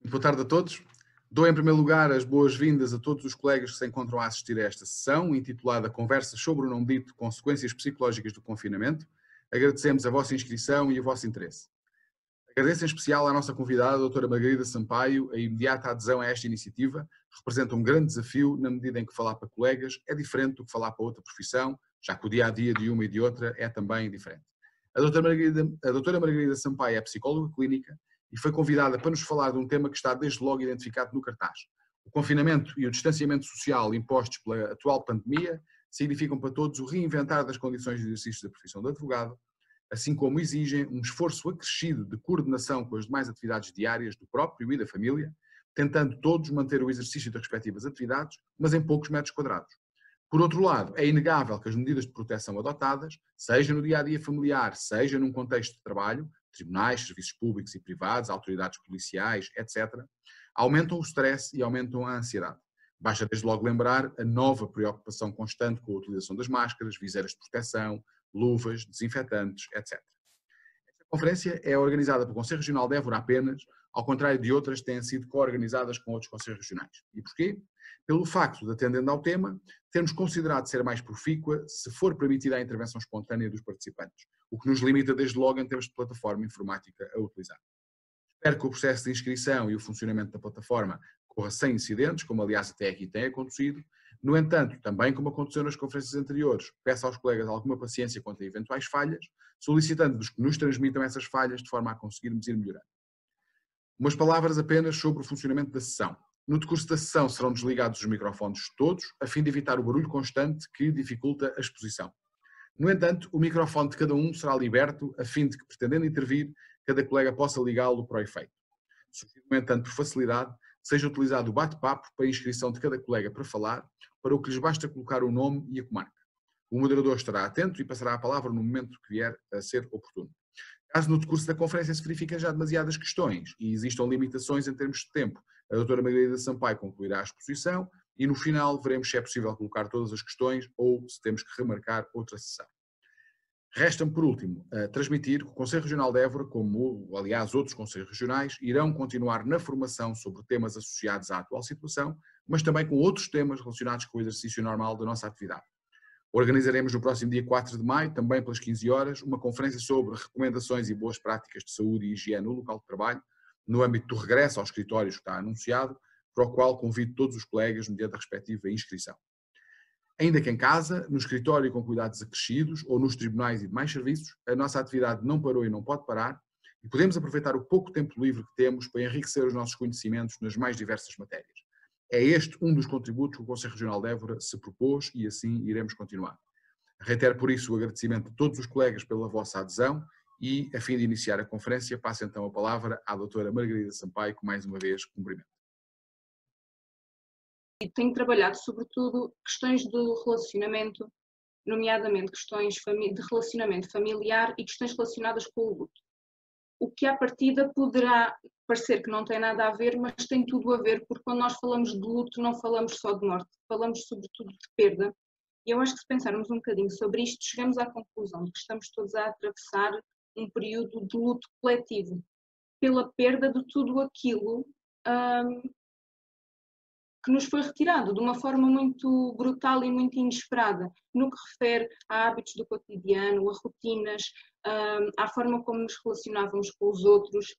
Boa tarde a todos. Dou em primeiro lugar as boas-vindas a todos os colegas que se encontram a assistir a esta sessão, intitulada Conversas sobre o não dito, consequências psicológicas do confinamento. Agradecemos a vossa inscrição e o vosso interesse. Agradeço em especial à nossa convidada, a doutora Margarida Sampaio, a imediata adesão a esta iniciativa. Representa um grande desafio na medida em que falar para colegas é diferente do que falar para outra profissão, já que o dia-a-dia de uma e de outra é também diferente. A doutora Margarida Sampaio é psicóloga clínica e foi convidada para nos falar de um tema que está desde logo identificado no cartaz. O confinamento e o distanciamento social impostos pela atual pandemia significam para todos o reinventar das condições de exercício da profissão de advogado, assim como exigem um esforço acrescido de coordenação com as demais atividades diárias do próprio e da família, tentando todos manter o exercício das respectivas atividades, mas em poucos metros quadrados. Por outro lado, é inegável que as medidas de proteção adotadas, seja no dia-a-dia familiar, seja num contexto de trabalho, tribunais, serviços públicos e privados, autoridades policiais, etc., aumentam o stress e aumentam a ansiedade. Basta desde logo lembrar a nova preocupação constante com a utilização das máscaras, viseiras de proteção, luvas, desinfetantes, etc. Esta conferência é organizada pelo Conselho Regional de Évora apenas, ao contrário de outras que têm sido co-organizadas com outros conselhos regionais. E porquê? Pelo facto de, atendendo ao tema, termos considerado ser mais profícua se for permitida a intervenção espontânea dos participantes, o que nos limita desde logo em termos de plataforma informática a utilizar. Espero que o processo de inscrição e o funcionamento da plataforma corra sem incidentes, como aliás até aqui tem acontecido. No entanto, também como aconteceu nas conferências anteriores, peço aos colegas alguma paciência quanto a eventuais falhas, solicitando-vos que nos transmitam essas falhas de forma a conseguirmos ir melhorando. Umas palavras apenas sobre o funcionamento da sessão. No decurso da sessão serão desligados os microfones todos, a fim de evitar o barulho constante que dificulta a exposição. No entanto, o microfone de cada um será liberto, a fim de que, pretendendo intervir, cada colega possa ligá-lo para o efeito. Sugiro, no entanto, por facilidade, seja utilizado o bate-papo para a inscrição de cada colega para falar, para o que lhes basta colocar o nome e a comarca. O moderador estará atento e passará a palavra no momento que vier a ser oportuno. Caso no decurso da conferência se verifiquem já demasiadas questões e existam limitações em termos de tempo, a doutora Margarida Sampaio concluirá a exposição e no final veremos se é possível colocar todas as questões ou se temos que remarcar outra sessão. Resta-me, por último, transmitir que o Conselho Regional de Évora, como aliás outros conselhos regionais, irão continuar na formação sobre temas associados à atual situação, mas também com outros temas relacionados com o exercício normal da nossa atividade. Organizaremos no próximo dia 4 de maio, também pelas 15 horas, uma conferência sobre recomendações e boas práticas de saúde e higiene no local de trabalho, no âmbito do regresso aos escritórios que está anunciado, para o qual convido todos os colegas mediante a respectiva inscrição. Ainda que em casa, no escritório com cuidados acrescidos ou nos tribunais e demais serviços, a nossa atividade não parou e não pode parar e podemos aproveitar o pouco tempo livre que temos para enriquecer os nossos conhecimentos nas mais diversas matérias. É este um dos contributos que o Conselho Regional de Évora se propôs e assim iremos continuar. Reitero por isso o agradecimento a todos os colegas pela vossa adesão e, a fim de iniciar a conferência, passo então a palavra à doutora Margarida Sampaio, que mais uma vez cumprimento. E tenho trabalhado sobretudo questões de relacionamento, nomeadamente questões de relacionamento familiar e questões relacionadas com o luto. O que à partida poderá parecer que não tem nada a ver, mas tem tudo a ver, porque quando nós falamos de luto não falamos só de morte, falamos sobretudo de perda. E eu acho que se pensarmos um bocadinho sobre isto, chegamos à conclusão de que estamos todos a atravessar um período de luto coletivo, pela perda de tudo aquilo que nos foi retirado de uma forma muito brutal e muito inesperada, no que refere a hábitos do cotidiano, a rotinas, à forma como nos relacionávamos com os outros,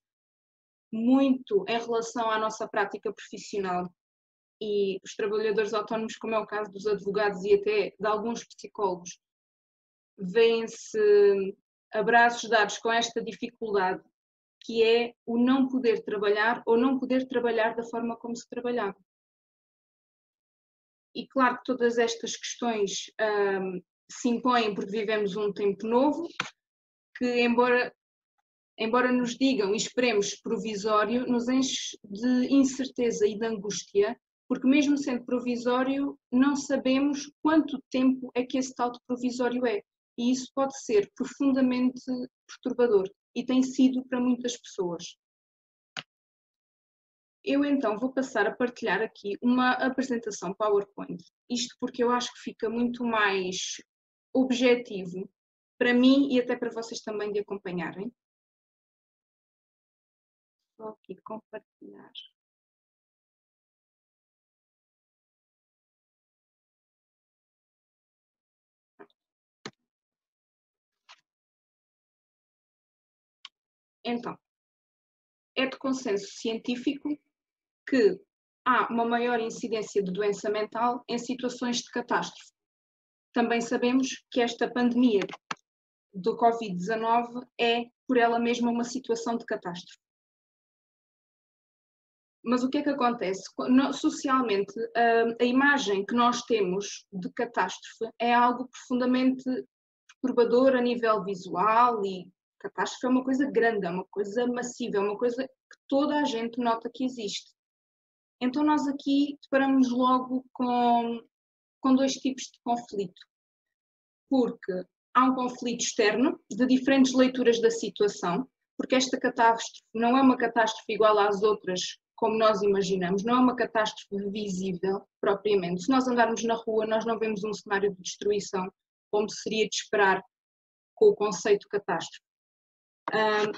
muito em relação à nossa prática profissional. E os trabalhadores autónomos, como é o caso dos advogados e até de alguns psicólogos, vêem-se abraços dados com esta dificuldade, que é o não poder trabalhar ou não poder trabalhar da forma como se trabalhava. E claro que todas estas questões se impõem porque vivemos um tempo novo, que embora nos digam e esperemos provisório, nos enche de incerteza e de angústia, porque mesmo sendo provisório, não sabemos quanto tempo é que esse tal de provisório é. E isso pode ser profundamente perturbador e tem sido para muitas pessoas. Eu então vou passar a partilhar aqui uma apresentação PowerPoint, isto porque eu acho que fica muito mais objetivo para mim e até para vocês também de acompanharem. Vou aqui compartilhar. Então, é de consenso científico que há uma maior incidência de doença mental em situações de catástrofe. Também sabemos que esta pandemia do Covid-19 é, por ela mesma, uma situação de catástrofe. Mas o que é que acontece? Socialmente, a imagem que nós temos de catástrofe é algo profundamente perturbador a nível visual, e catástrofe é uma coisa grande, é uma coisa massiva, é uma coisa que toda a gente nota que existe. Então nós aqui deparamos logo com dois tipos de conflito. Porque há um conflito externo de diferentes leituras da situação, porque esta catástrofe não é uma catástrofe igual às outras, como nós imaginamos, não é uma catástrofe visível propriamente. Se nós andarmos na rua, nós não vemos um cenário de destruição, como seria de esperar com o conceito de catástrofe.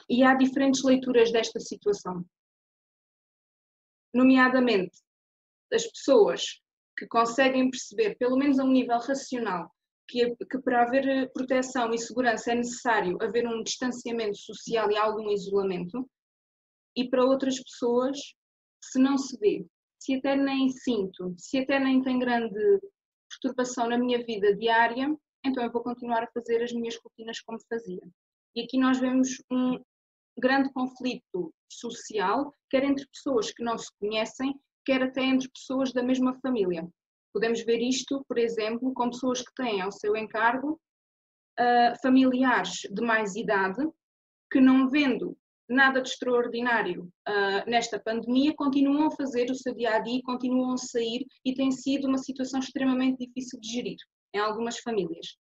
E há diferentes leituras desta situação. Nomeadamente, as pessoas que conseguem perceber, pelo menos a um nível racional, que para haver proteção e segurança é necessário haver um distanciamento social e algum isolamento, e para outras pessoas, se não se vê, se até nem sinto, se até nem tem grande perturbação na minha vida diária, então eu vou continuar a fazer as minhas rotinas como fazia. E aqui nós vemos um grande conflito social, quer entre pessoas que não se conhecem, quer até entre pessoas da mesma família. Podemos ver isto, por exemplo, com pessoas que têm ao seu encargo familiares de mais idade, que não vendo nada de extraordinário nesta pandemia, continuam a fazer o seu dia-a-dia, continuam a sair, e tem sido uma situação extremamente difícil de gerir em algumas famílias.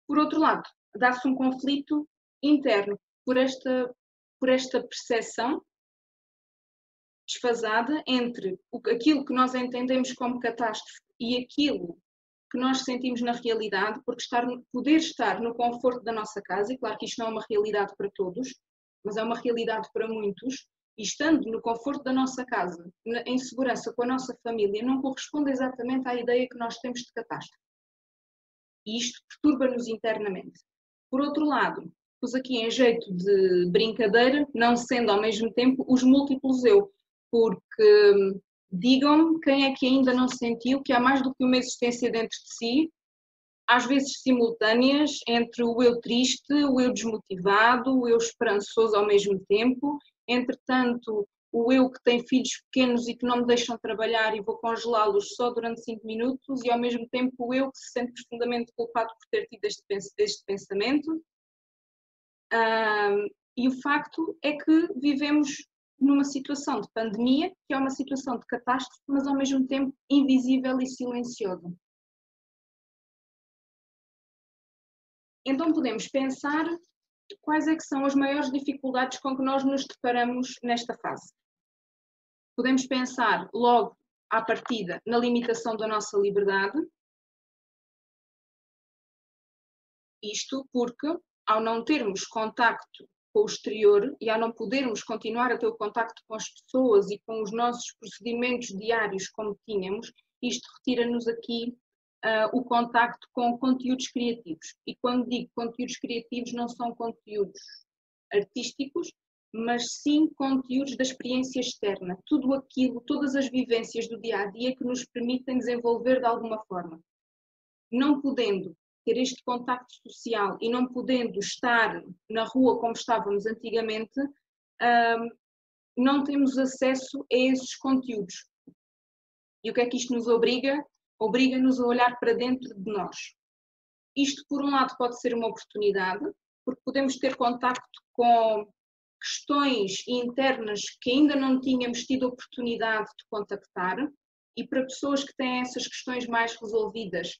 Por outro lado, dá-se um conflito interno por esta percepção desfasada entre aquilo que nós entendemos como catástrofe e aquilo que nós sentimos na realidade, porque poder estar no conforto da nossa casa, e claro que isto não é uma realidade para todos, mas é uma realidade para muitos, e estando no conforto da nossa casa, em segurança com a nossa família, não corresponde exatamente à ideia que nós temos de catástrofe. E isto perturba-nos internamente. Por outro lado, pus aqui em jeito de brincadeira, não sendo ao mesmo tempo os múltiplos eu, porque digam-me quem é que ainda não sentiu que há mais do que uma existência dentro de si, às vezes simultâneas, entre o eu triste, o eu desmotivado, o eu esperançoso ao mesmo tempo, entretanto o eu que tem filhos pequenos e que não me deixam trabalhar e vou congelá-los só durante 5 minutos, e ao mesmo tempo o eu que se sente profundamente culpado por ter tido este pensamento. E o facto é que vivemos numa situação de pandemia, que é uma situação de catástrofe, mas ao mesmo tempo invisível e silenciosa. Então podemos pensar quais é que são as maiores dificuldades com que nós nos deparamos nesta fase. Podemos pensar logo à partida na limitação da nossa liberdade. Isto porque, ao não termos contacto com o exterior e ao não podermos continuar a ter o contacto com as pessoas e com os nossos procedimentos diários como tínhamos, isto retira-nos aqui o contacto com conteúdos criativos. E quando digo conteúdos criativos, não são conteúdos artísticos, mas sim conteúdos da experiência externa, tudo aquilo, todas as vivências do dia-a-dia que nos permitem desenvolver de alguma forma. Não podendo ter este contacto social e não podendo estar na rua como estávamos antigamente, não temos acesso a esses conteúdos. E o que é que isto nos obriga? Obriga-nos a olhar para dentro de nós. Isto, por um lado, pode ser uma oportunidade, porque podemos ter contacto com questões internas que ainda não tínhamos tido oportunidade de contactar, e para pessoas que têm essas questões mais resolvidas,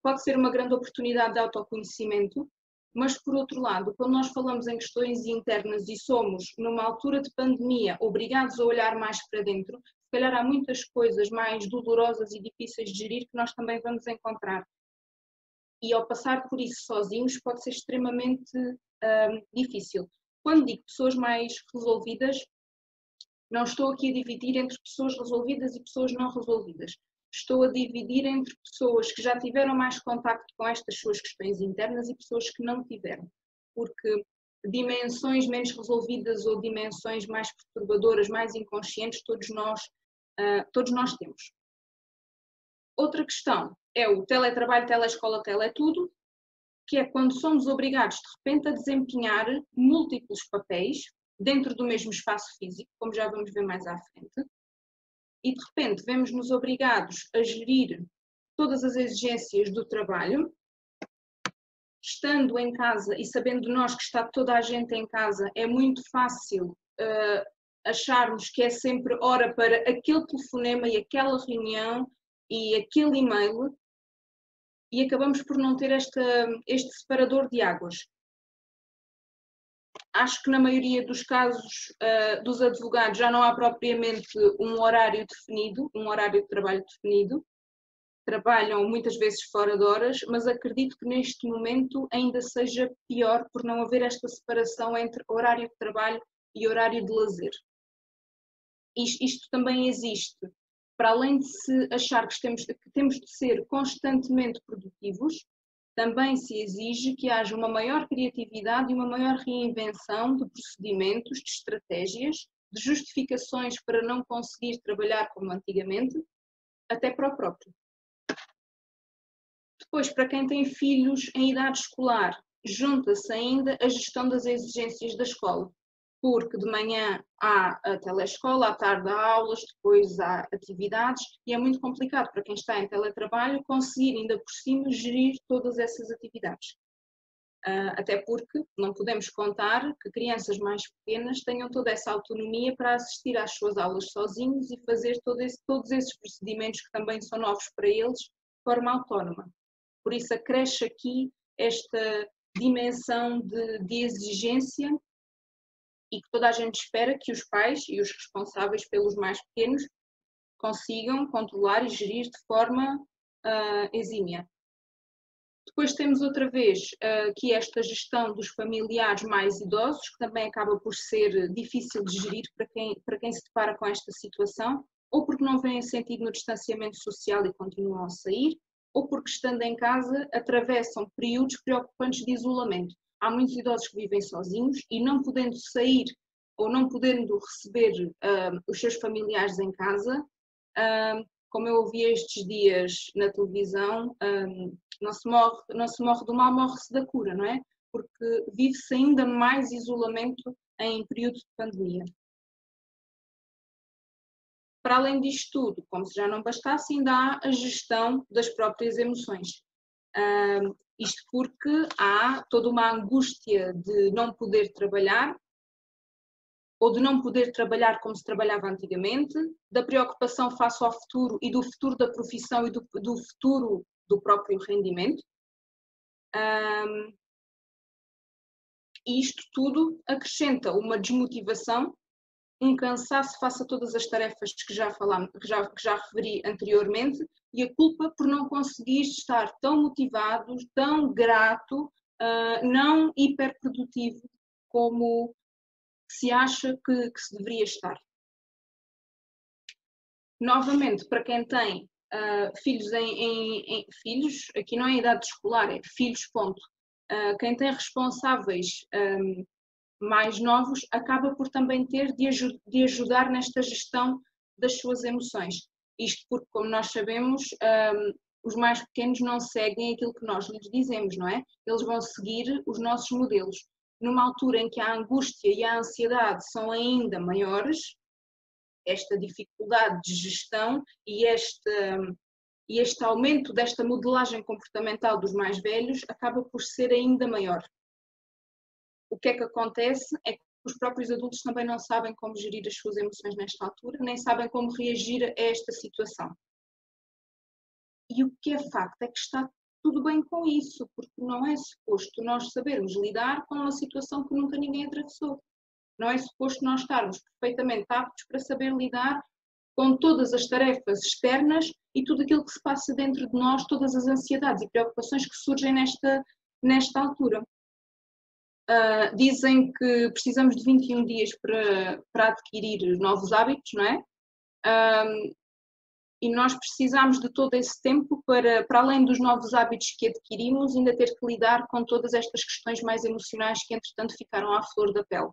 pode ser uma grande oportunidade de autoconhecimento. Mas, por outro lado, quando nós falamos em questões internas e somos, numa altura de pandemia, obrigados a olhar mais para dentro, se calhar há muitas coisas mais dolorosas e difíceis de gerir que nós também vamos encontrar. E ao passar por isso sozinhos pode ser extremamente difícil. Quando digo pessoas mais resolvidas, não estou aqui a dividir entre pessoas resolvidas e pessoas não resolvidas. Estou a dividir entre pessoas que já tiveram mais contacto com estas suas questões internas e pessoas que não tiveram. Porque dimensões menos resolvidas ou dimensões mais perturbadoras, mais inconscientes, todos nós temos. Outra questão é o teletrabalho, teleescola, teletudo, que é quando somos obrigados de repente a desempenhar múltiplos papéis dentro do mesmo espaço físico, como já vamos ver mais à frente, e de repente vemos-nos obrigados a gerir todas as exigências do trabalho, estando em casa e sabendo nós que está toda a gente em casa, é muito fácil acharmos que é sempre hora para aquele telefonema e aquela reunião e aquele e-mail, e acabamos por não ter este separador de águas. Acho que na maioria dos casos dos advogados já não há propriamente um horário definido, um horário de trabalho definido. Trabalham muitas vezes fora de horas, mas acredito que neste momento ainda seja pior por não haver esta separação entre horário de trabalho e horário de lazer. Isto também existe. Para além de se achar que temos de ser constantemente produtivos, também se exige que haja uma maior criatividade e uma maior reinvenção de procedimentos, de estratégias, de justificações para não conseguir trabalhar como antigamente, até para o próprio. Depois, para quem tem filhos em idade escolar, junta-se ainda a gestão das exigências da escola, porque de manhã há a telescola, à tarde há aulas, depois há atividades, e é muito complicado para quem está em teletrabalho conseguir ainda por cima gerir todas essas atividades. Até porque não podemos contar que crianças mais pequenas tenham toda essa autonomia para assistir às suas aulas sozinhos e fazer todos esses procedimentos que também são novos para eles de forma autónoma. Por isso acresce aqui esta dimensão de exigência e que toda a gente espera que os pais e os responsáveis pelos mais pequenos consigam controlar e gerir de forma exímia. Depois temos outra vez aqui esta gestão dos familiares mais idosos, que também acaba por ser difícil de gerir para quem se depara com esta situação, ou porque não veem sentido no distanciamento social e continuam a sair, ou porque estando em casa atravessam períodos preocupantes de isolamento. Há muitos idosos que vivem sozinhos e não podendo sair ou não podendo receber os seus familiares em casa, como eu ouvi estes dias na televisão, não se morre do mal, morre-se da cura, não é? Porque vive-se ainda mais isolamento em período de pandemia. Para além disto tudo, como se já não bastasse, ainda há a gestão das próprias emoções. Isto porque há toda uma angústia de não poder trabalhar, ou de não poder trabalhar como se trabalhava antigamente, da preocupação face ao futuro e do futuro da profissão e do futuro do próprio rendimento. E isto tudo acrescenta uma desmotivação, um cansaço face a todas as tarefas que já referi anteriormente, e a culpa por não conseguir estar tão motivado, tão grato, não hiperprodutivo como se acha que se deveria estar. Novamente, para quem tem filhos filhos, aqui não é idade escolar, é filhos, ponto. Quem tem responsáveis mais novos acaba por também ter de ajudar nesta gestão das suas emoções. Isto porque, como nós sabemos, os mais pequenos não seguem aquilo que nós lhes dizemos, não é? Eles vão seguir os nossos modelos. Numa altura em que a angústia e a ansiedade são ainda maiores, esta dificuldade de gestão e este aumento desta modelagem comportamental dos mais velhos acaba por ser ainda maior. O que é que acontece é que os próprios adultos também não sabem como gerir as suas emoções nesta altura, nem sabem como reagir a esta situação. E o que é facto é que está tudo bem com isso, porque não é suposto nós sabermos lidar com uma situação que nunca ninguém atravessou. Não é suposto nós estarmos perfeitamente aptos para saber lidar com todas as tarefas externas e tudo aquilo que se passa dentro de nós, todas as ansiedades e preocupações que surgem nesta altura. Dizem que precisamos de 21 dias para adquirir novos hábitos, não é? E nós precisamos de todo esse tempo para além dos novos hábitos que adquirimos, ainda ter que lidar com todas estas questões mais emocionais que, entretanto, ficaram à flor da pele.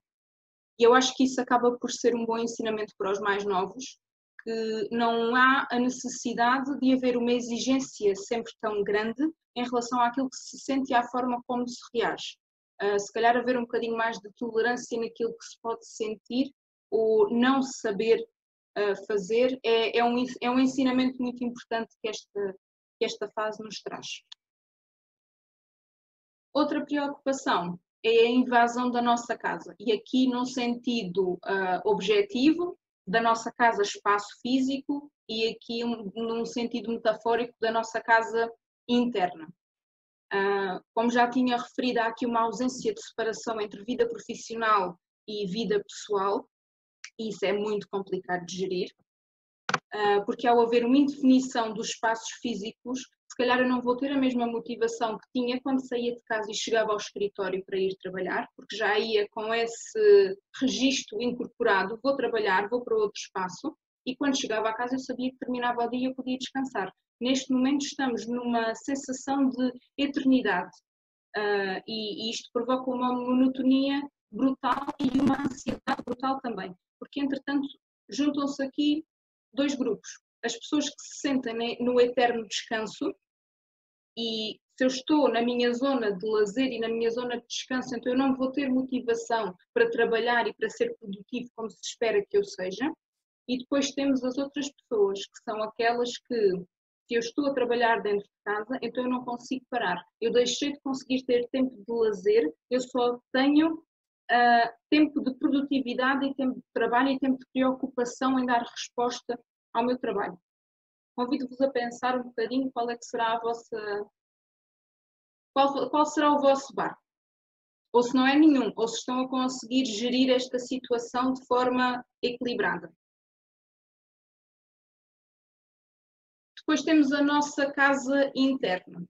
E eu acho que isso acaba por ser um bom ensinamento para os mais novos, que não há a necessidade de haver uma exigência sempre tão grande em relação àquilo que se sente e à forma como se reage. Se calhar haver um bocadinho mais de tolerância naquilo que se pode sentir ou não saber fazer é um ensinamento muito importante que esta fase nos traz. Outra preocupação é a invasão da nossa casa, e aqui num sentido objetivo, da nossa casa espaço físico, e aqui num sentido metafórico da nossa casa interna. Como já tinha referido, há aqui uma ausência de separação entre vida profissional e vida pessoal, e isso é muito complicado de gerir, porque ao haver uma indefinição dos espaços físicos, se calhar eu não vou ter a mesma motivação que tinha quando saía de casa e chegava ao escritório para ir trabalhar, porque já ia com esse registro incorporado, vou trabalhar, vou para outro espaço, e quando chegava a casa eu sabia que terminava o dia e eu podia descansar. Neste momento estamos numa sensação de eternidade, e isto provoca uma monotonia brutal e uma ansiedade brutal também, porque entretanto juntam-se aqui dois grupos. As pessoas que se sentem no eterno descanso, e se eu estou na minha zona de lazer e na minha zona de descanso, então eu não vou ter motivação para trabalhar e para ser produtivo como se espera que eu seja. E depois temos as outras pessoas, que são aquelas que, se eu estou a trabalhar dentro de casa, então eu não consigo parar. Eu deixei de conseguir ter tempo de lazer, eu só tenho tempo de produtividade e tempo de trabalho e tempo de preocupação em dar resposta ao meu trabalho. Convido-vos a pensar um bocadinho qual é que será a vossa... Qual será o vosso barco? Ou se não é nenhum, ou se estão a conseguir gerir esta situação de forma equilibrada. Depois temos a nossa casa interna.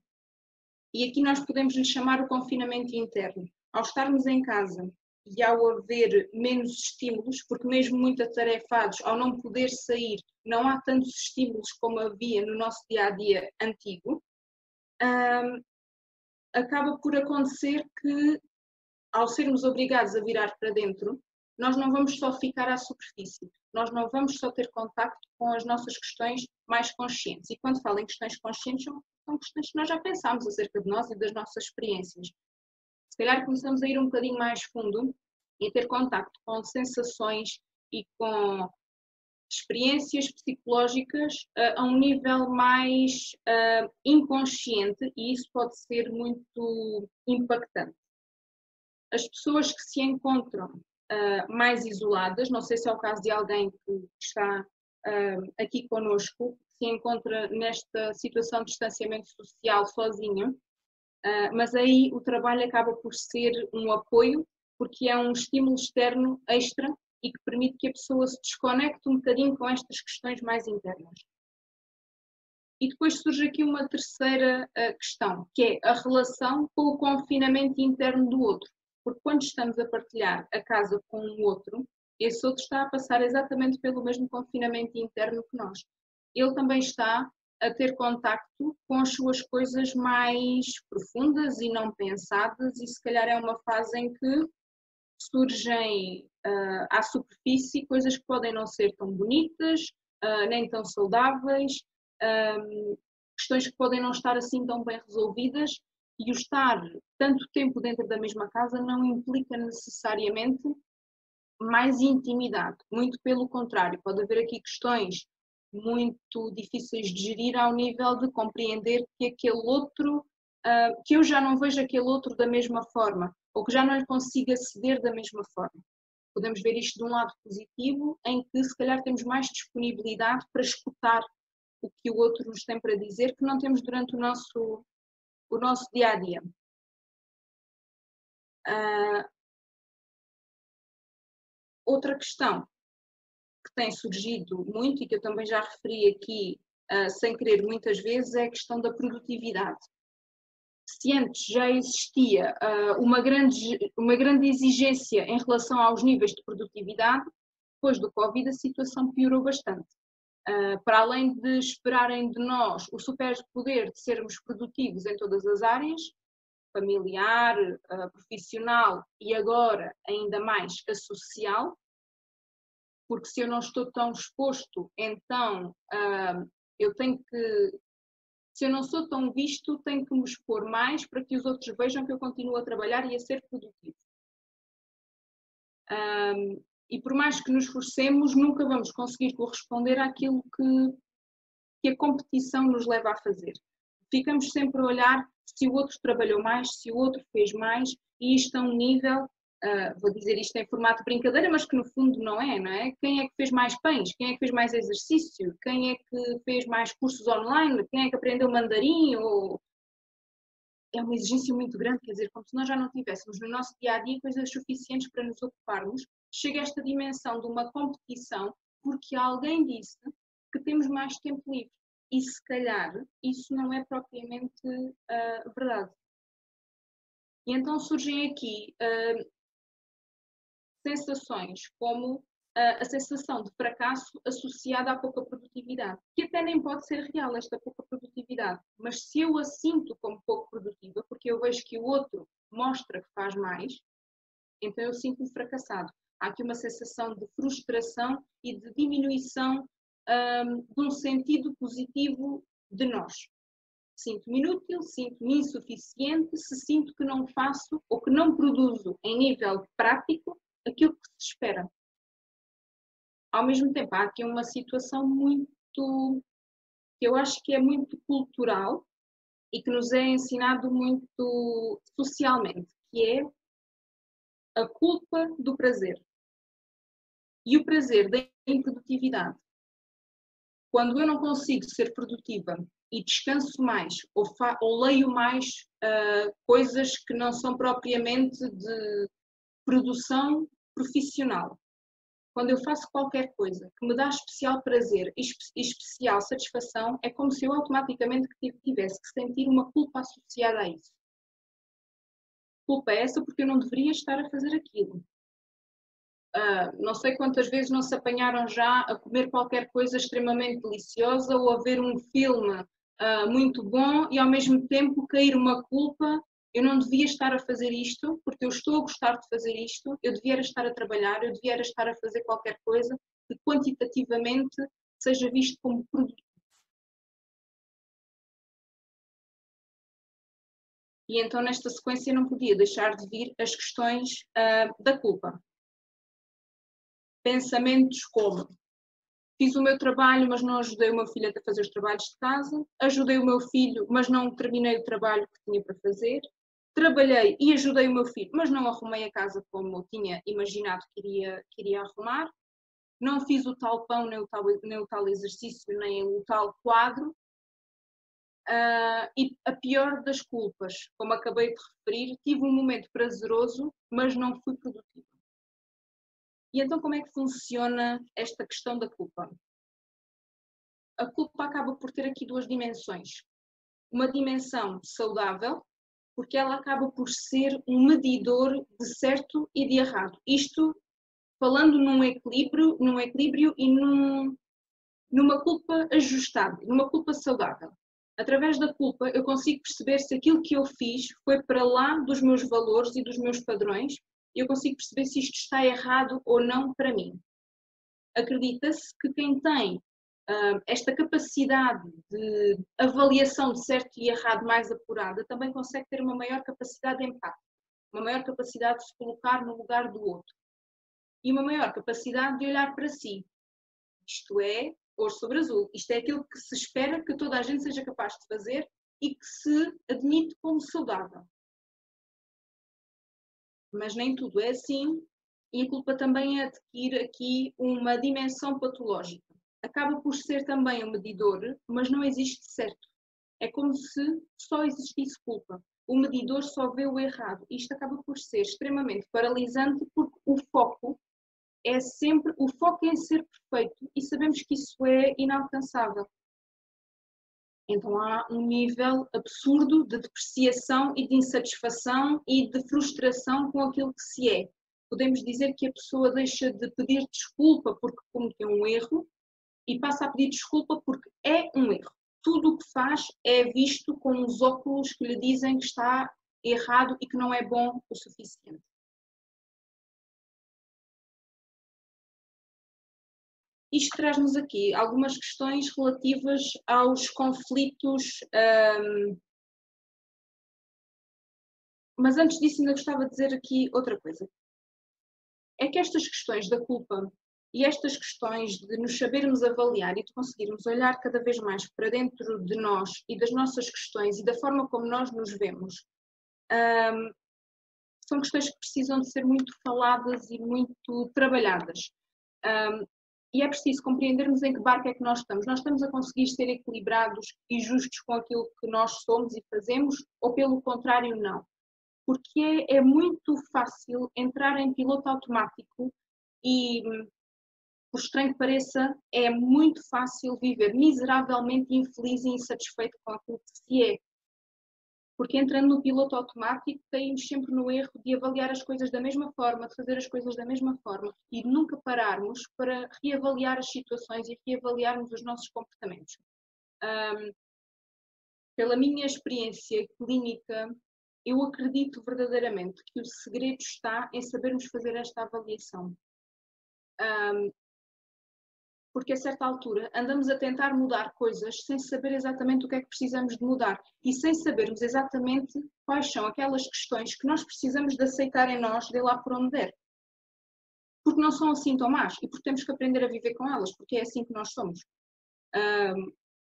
E aqui nós podemos lhe chamar o confinamento interno. Ao estarmos em casa e ao haver menos estímulos, porque mesmo muito atarefados, ao não poder sair, não há tantos estímulos como havia no nosso dia-a-dia antigo, acaba por acontecer que, ao sermos obrigados a virar para dentro, nós não vamos só ficar à superfície, nós não vamos só ter contacto com as nossas questões mais conscientes. E quando falo em questões conscientes, são questões que nós já pensámos acerca de nós e das nossas experiências. Se calhar começamos a ir um bocadinho mais fundo e a ter contacto com sensações e com experiências psicológicas a um nível mais inconsciente, e isso pode ser muito impactante. As pessoas que se encontram mais isoladas, não sei se é o caso de alguém que está aqui connosco, que se encontra nesta situação de distanciamento social sozinho, mas aí o trabalho acaba por ser um apoio, porque é um estímulo externo extra e que permite que a pessoa se desconecte um bocadinho com estas questões mais internas. E depois surge aqui uma terceira questão, que é a relação com o confinamento interno do outro. Porque quando estamos a partilhar a casa com um outro, esse outro está a passar exatamente pelo mesmo confinamento interno que nós. Ele também está a ter contacto com as suas coisas mais profundas e não pensadas, e se calhar é uma fase em que surgem à superfície coisas que podem não ser tão bonitas, nem tão saudáveis, questões que podem não estar assim tão bem resolvidas, e o estar tanto tempo dentro da mesma casa não implica necessariamente mais intimidade, muito pelo contrário, pode haver aqui questões muito difíceis de gerir ao nível de compreender que aquele outro, que eu já não vejo aquele outro da mesma forma, ou que já não lhe consigo aceder da mesma forma. Podemos ver isto de um lado positivo, em que se calhar temos mais disponibilidade para escutar o que o outro nos tem para dizer, que não temos durante o nosso dia-a-dia. Outra questão que tem surgido muito e que eu também já referi aqui, sem querer muitas vezes, é a questão da produtividade. Se antes já existia uma grande exigência em relação aos níveis de produtividade, depois do Covid a situação piorou bastante. Para além de esperarem de nós o superpoder de sermos produtivos em todas as áreas, familiar, profissional e agora ainda mais a social, porque se eu não estou tão exposto, então eu tenho que, se eu não sou tão visto, tenho que me expor mais para que os outros vejam que eu continuo a trabalhar e a ser produtivo. E por mais que nos esforcemos, nunca vamos conseguir corresponder àquilo que a competição nos leva a fazer. Ficamos sempre a olhar se o outro trabalhou mais, se o outro fez mais, e isto a um nível, vou dizer isto em formato de brincadeira, mas que no fundo não é? Quem é que fez mais pães? Quem é que fez mais exercício? Quem é que fez mais cursos online? Quem é que aprendeu mandarim? É uma exigência muito grande, quer dizer, como se nós já não tivéssemos no nosso dia-a-dia coisas suficientes para nos ocuparmos, chega a esta dimensão de uma competição porque alguém disse que temos mais tempo livre. E se calhar isso não é propriamente verdade. E então surgem aqui sensações como a sensação de fracasso associada à pouca produtividade, que até nem pode ser real esta pouca produtividade, mas se eu a sinto como pouco produtiva, porque eu vejo que o outro mostra que faz mais, então eu sinto-me fracassado. Há aqui uma sensação de frustração e de diminuição de um sentido positivo de nós. Sinto-me inútil, sinto-me insuficiente, se sinto que não faço ou que não produzo em nível prático aquilo que se espera. Ao mesmo tempo, há aqui uma situação que eu acho que é muito cultural e que nos é ensinado muito socialmente, que é a culpa do prazer. E o prazer da improdutividade. Quando eu não consigo ser produtiva e descanso mais ou leio mais coisas que não são propriamente de produção profissional, quando eu faço qualquer coisa que me dá especial prazer e especial satisfação, é como se eu automaticamente tivesse que sentir uma culpa associada a isso. Culpa é essa porque eu não deveria estar a fazer aquilo. Não sei quantas vezes não se apanharam já a comer qualquer coisa extremamente deliciosa ou a ver um filme muito bom e ao mesmo tempo cair uma culpa. Eu não devia estar a fazer isto porque eu estou a gostar de fazer isto, eu devia estar a trabalhar, eu devia estar a fazer qualquer coisa que quantitativamente seja visto como produtivo. E então nesta sequência não podia deixar de vir as questões da culpa. Pensamentos como: fiz o meu trabalho, mas não ajudei o meu filho a fazer os trabalhos de casa, ajudei o meu filho, mas não terminei o trabalho que tinha para fazer, trabalhei e ajudei o meu filho, mas não arrumei a casa como eu tinha imaginado que iria arrumar, não fiz o tal pão, nem o tal exercício, nem o tal quadro. E a pior das culpas, como acabei de referir, tive um momento prazeroso, mas não fui produtiva. E então como é que funciona esta questão da culpa? A culpa acaba por ter aqui duas dimensões. Uma dimensão saudável, porque ela acaba por ser um medidor de certo e de errado. Isto falando num equilíbrio e numa culpa ajustada, numa culpa saudável. Através da culpa eu consigo perceber se aquilo que eu fiz foi para lá dos meus valores e dos meus padrões e eu consigo perceber se isto está errado ou não para mim. Acredita-se que quem tem esta capacidade de avaliação de certo e errado mais apurada também consegue ter uma maior capacidade de empate, uma maior capacidade de se colocar no lugar do outro e uma maior capacidade de olhar para si. Isto é ouro sobre azul. Isto é aquilo que se espera que toda a gente seja capaz de fazer e que se admite como saudável. Mas nem tudo é assim e a culpa também adquire aqui uma dimensão patológica. Acaba por ser também um medidor, mas não existe certo. É como se só existisse culpa. O medidor só vê o errado. Isto acaba por ser extremamente paralisante porque o foco é sempre o foco em ser perfeito e sabemos que isso é inalcançável. Então há um nível absurdo de depreciação e de insatisfação e de frustração com aquilo que se é. Podemos dizer que a pessoa deixa de pedir desculpa porque cometeu um erro, e passa a pedir desculpa porque é um erro. Tudo o que faz é visto com os óculos que lhe dizem que está errado e que não é bom o suficiente. Isto traz-nos aqui algumas questões relativas aos conflitos, mas antes disso ainda gostava de dizer aqui outra coisa. É que estas questões da culpa e estas questões de nos sabermos avaliar e de conseguirmos olhar cada vez mais para dentro de nós e das nossas questões e da forma como nós nos vemos, são questões que precisam de ser muito faladas e muito trabalhadas. E é preciso compreendermos em que barco é que nós estamos. Nós estamos a conseguir ser equilibrados e justos com aquilo que nós somos e fazemos, ou pelo contrário, não? Porque é muito fácil entrar em piloto automático e, por estranho que pareça, é muito fácil viver miseravelmente infeliz e insatisfeito com aquilo que se é. Porque entrando no piloto automático, caímos sempre no erro de avaliar as coisas da mesma forma, de fazer as coisas da mesma forma e de nunca pararmos para reavaliar as situações e reavaliarmos os nossos comportamentos. Pela minha experiência clínica, eu acredito verdadeiramente que o segredo está em sabermos fazer esta avaliação. Porque a certa altura andamos a tentar mudar coisas sem saber exatamente o que é que precisamos de mudar e sem sabermos exatamente quais são aquelas questões que nós precisamos de aceitar em nós, de lá por onde der. Porque não são assim tão más e porque temos que aprender a viver com elas, porque é assim que nós somos.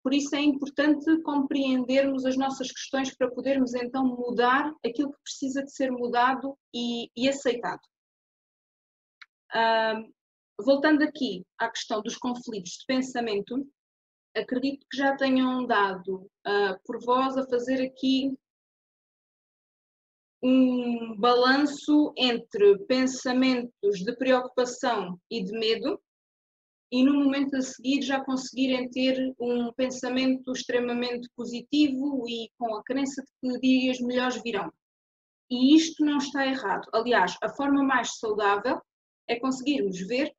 Por isso é importante compreendermos as nossas questões para podermos então mudar aquilo que precisa de ser mudado e aceitado. Voltando aqui à questão dos conflitos de pensamento, acredito que já tenham dado por vós a fazer aqui um balanço entre pensamentos de preocupação e de medo e no momento a seguir já conseguirem ter um pensamento extremamente positivo e com a crença de que dias melhores virão. E isto não está errado. Aliás, a forma mais saudável é conseguirmos ver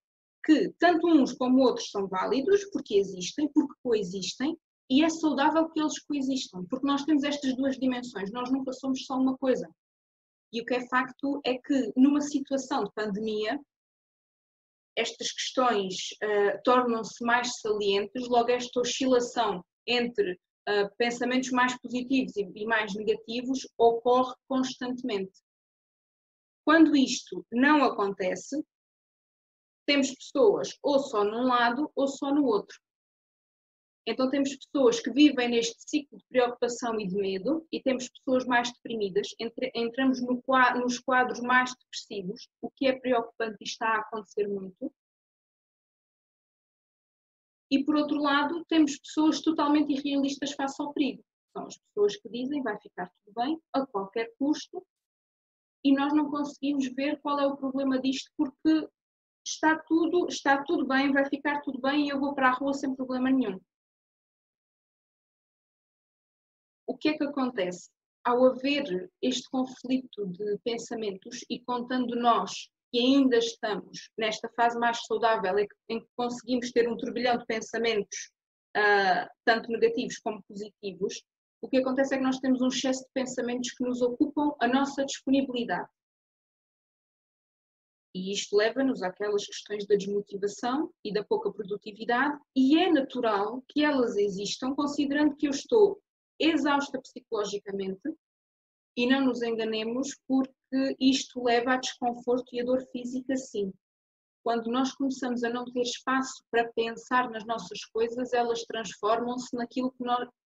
que tanto uns como outros são válidos, porque existem, porque coexistem, e é saudável que eles coexistam, porque nós temos estas duas dimensões, nós nunca somos só uma coisa. E o que é facto é que numa situação de pandemia, estas questões tornam-se mais salientes, logo esta oscilação entre pensamentos mais positivos e mais negativos ocorre constantemente. Quando isto não acontece, temos pessoas ou só num lado ou só no outro. Então temos pessoas que vivem neste ciclo de preocupação e de medo e temos pessoas mais deprimidas, entramos nos quadros mais depressivos, o que é preocupante e está a acontecer muito. E por outro lado, temos pessoas totalmente irrealistas face ao perigo. São as pessoas que dizem vai ficar tudo bem a qualquer custo e nós não conseguimos ver qual é o problema disto porque está tudo bem, vai ficar tudo bem e eu vou para a rua sem problema nenhum. O que é que acontece? Ao haver este conflito de pensamentos e contando nós que ainda estamos nesta fase mais saudável em que conseguimos ter um turbilhão de pensamentos, tanto negativos como positivos, o que acontece é que nós temos um excesso de pensamentos que nos ocupam a nossa disponibilidade. E isto leva-nos àquelas questões da desmotivação e da pouca produtividade, e é natural que elas existam, considerando que eu estou exausta psicologicamente, e não nos enganemos, porque isto leva a desconforto e a dor física, sim. Quando nós começamos a não ter espaço para pensar nas nossas coisas, elas transformam-se naquilo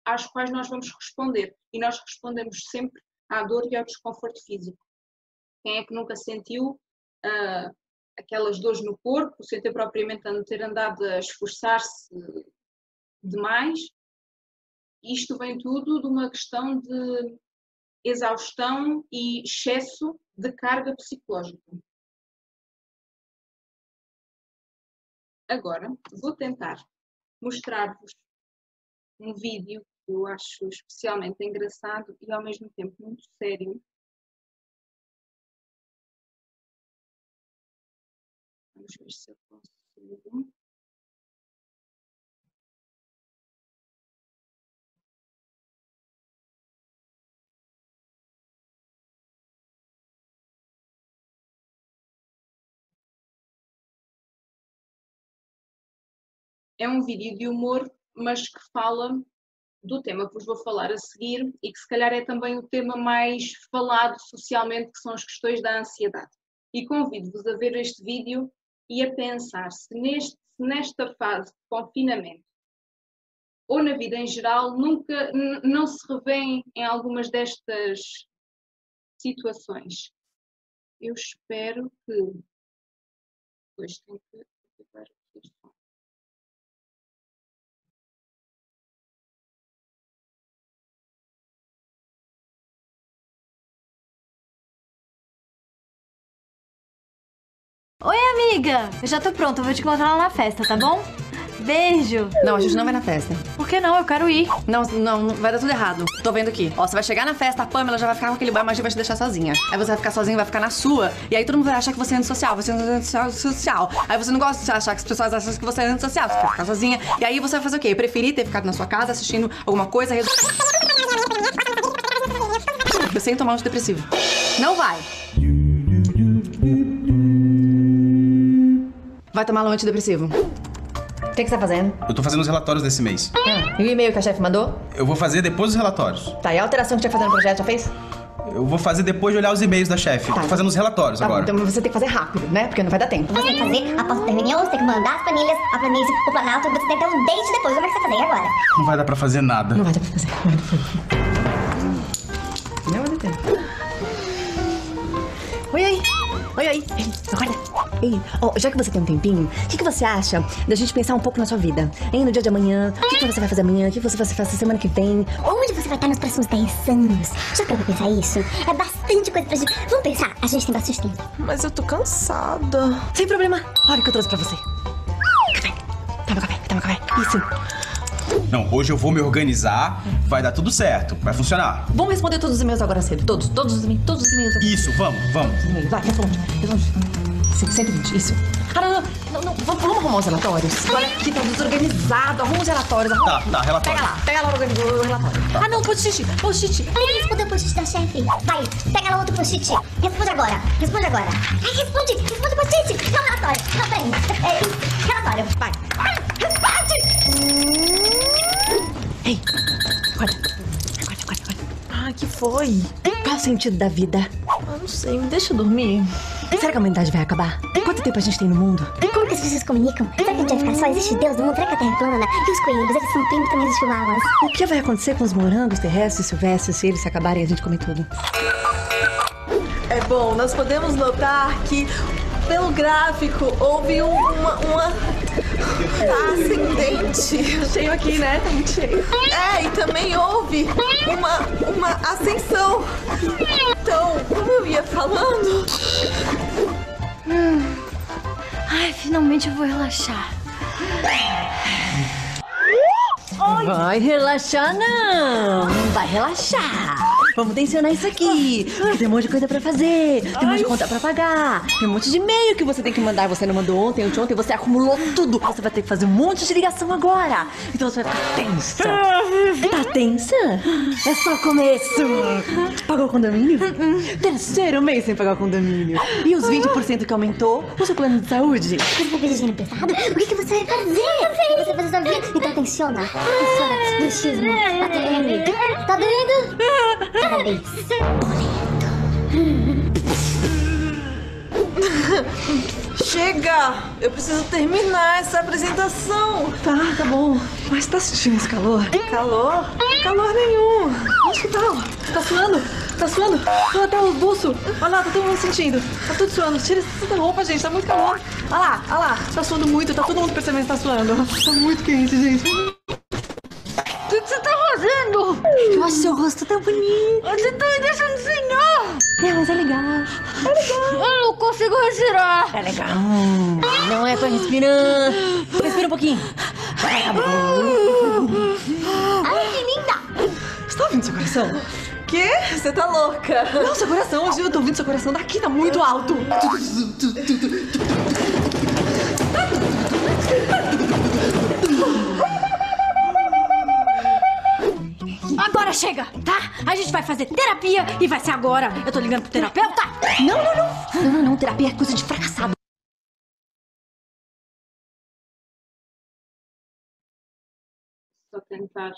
às quais nós vamos responder, e nós respondemos sempre à dor e ao desconforto físico. Quem é que nunca sentiu aquelas dores no corpo, sem ter propriamente ter andado a esforçar-se demais? Isto vem tudo de uma questão de exaustão e excesso de carga psicológica. Agora, vou tentar mostrar-vos um vídeo que eu acho especialmente engraçado e ao mesmo tempo muito sério. Vamos ver se eu consigo. é um vídeo de humor, mas que fala do tema que vos vou falar a seguir e que se calhar é também o tema mais falado socialmente, que são as questões da ansiedade. E convido-vos a ver este vídeo e a pensar se nesta fase de confinamento ou na vida em geral não se revêem em algumas destas situações. Eu espero que... Depois tenho que ativar aqui o som. Oi, amiga! Eu já tô pronta, eu vou te encontrar lá na festa, tá bom? Beijo! Não, a gente não vai na festa. Por que não? Eu quero ir. Não, vai dar tudo errado. Tô vendo aqui. Ó, você vai chegar na festa, a Pamela já vai ficar com aquele boy, mas vai te deixar sozinha. Aí você vai ficar sozinha, vai ficar na sua. E aí todo mundo vai achar que você é antissocial, você é antissocial. Aí você não gosta de achar que as pessoas acham que você é antissocial, você quer ficar sozinha. E aí você vai fazer o quê? Eu preferi ter ficado na sua casa assistindo alguma coisa. Sem tomar um antidepressivo. Não vai. Vai tomar um antidepressivo. O que você tá fazendo? Eu tô fazendo os relatórios desse mês. E o e-mail que a chefe mandou? Eu vou fazer depois dos relatórios. Tá, e a alteração que tinha que fazer no projeto, já fez? Eu vou fazer depois de olhar os e-mails da chefe. Tá. Tô fazendo os relatórios agora. Então você tem que fazer rápido, né? Porque não vai dar tempo. Você tem que fazer após a reunião, você tem que mandar as planilhas, a planície, o planalto, você tem que ter um date depois. Como é que você vai fazer agora? Não vai dar pra fazer nada. Não vai dar pra fazer. Não vai dar tempo. Oi aí. Oi aí. Ei, acorda. Ei, já que você tem um tempinho, o que você acha da gente pensar um pouco na sua vida? Hein, no dia de amanhã, o que você vai fazer amanhã? O que você vai fazer semana que vem? Onde você vai estar nos próximos 10 anos? Já parou pra pensar isso? É bastante coisa pra gente... Vamos pensar? A gente tem bastante tempo. Mas eu tô cansada. Sem problema. Olha o que eu trouxe pra você. Café. Toma café. Isso. Não, hoje eu vou me organizar, vai dar tudo certo, vai funcionar. Vamos responder todos os e-mails agora cedo. Todos os e-mails. Isso, vamos. Vai, responde. 120, isso. Ah, não. Vamos arrumar os relatórios. Olha aqui, tá desorganizado. Arruma os relatórios. Tá, relatório. Pega lá o relatório. Tá. Ah, não, post-it. Ele respondeu o post-it da chefe. Vai, pega lá outro post-it. Responde agora. Ai, responde o post-it. Não, relatório. Não, peraí. Relatório. Vai. Responde. Ei, acorda. Ah, que foi? Qual é o sentido da vida? Ah, não sei, me deixa dormir. Será que a humanidade vai acabar? Quanto tempo a gente tem no mundo? Como que as pessoas comunicam? Será que a gente vai ficar só? Existe Deus no mundo? Será que a Terra é plana? E os coelhos? Eles são primos também dos chihuahuas. O que vai acontecer com os morangos terrestres, silvestres, se eles se acabarem e a gente comer tudo? É bom, nós podemos notar que pelo gráfico houve uma ascendente. Cheio aqui, né? Tá muito cheio. E também houve uma ascensão. Então, como eu ia falando... Ai, finalmente eu vou relaxar. Vai relaxar, não vai relaxar. Vamos tensionar isso aqui, porque tem um monte de coisa pra fazer, tem um monte de conta pra pagar, tem um monte de e-mail que você tem que mandar, você não mandou ontem, anteontem, você acumulou tudo. Você vai ter que fazer um monte de ligação agora, então você vai ficar tensa. Tá tensa? É só o começo. Pagou o condomínio? Terceiro mês sem pagar o condomínio. E os 20% que aumentou o seu plano de saúde? Você vai pedir dinheiro emprestado? O que você vai fazer? Você vai fazer sua vida? Então tensiona. Bruxismo. ATM. Tá doendo? Parabéns. Chega! Eu preciso terminar essa apresentação. Tá bom. Mas tá sentindo esse calor? Calor? Calor nenhum. Acho que tá, ó. Tá suando? Tô até o buço. Olha lá, tá todo mundo sentindo. Tá tudo suando. Tira essa roupa, gente. Tá muito calor. Olha lá. Tá suando muito. Tá todo mundo percebendo que tá suando. Tá muito quente, gente. O que você tá fazendo? Eu acho seu rosto tão bonito. Você tá me deixando senhor. Mas é legal. Eu não consigo respirar. É legal. Não é pra respirar. Respira um pouquinho. Ai, que linda. Você tá ouvindo seu coração? Quê? Você tá louca? Não, seu coração. Eu tô ouvindo seu coração daqui. Tá muito alto. Agora chega, tá? A gente vai fazer terapia e vai ser agora. Eu tô ligando pro terapeuta. Não. Terapia é coisa de fracassado. só tentar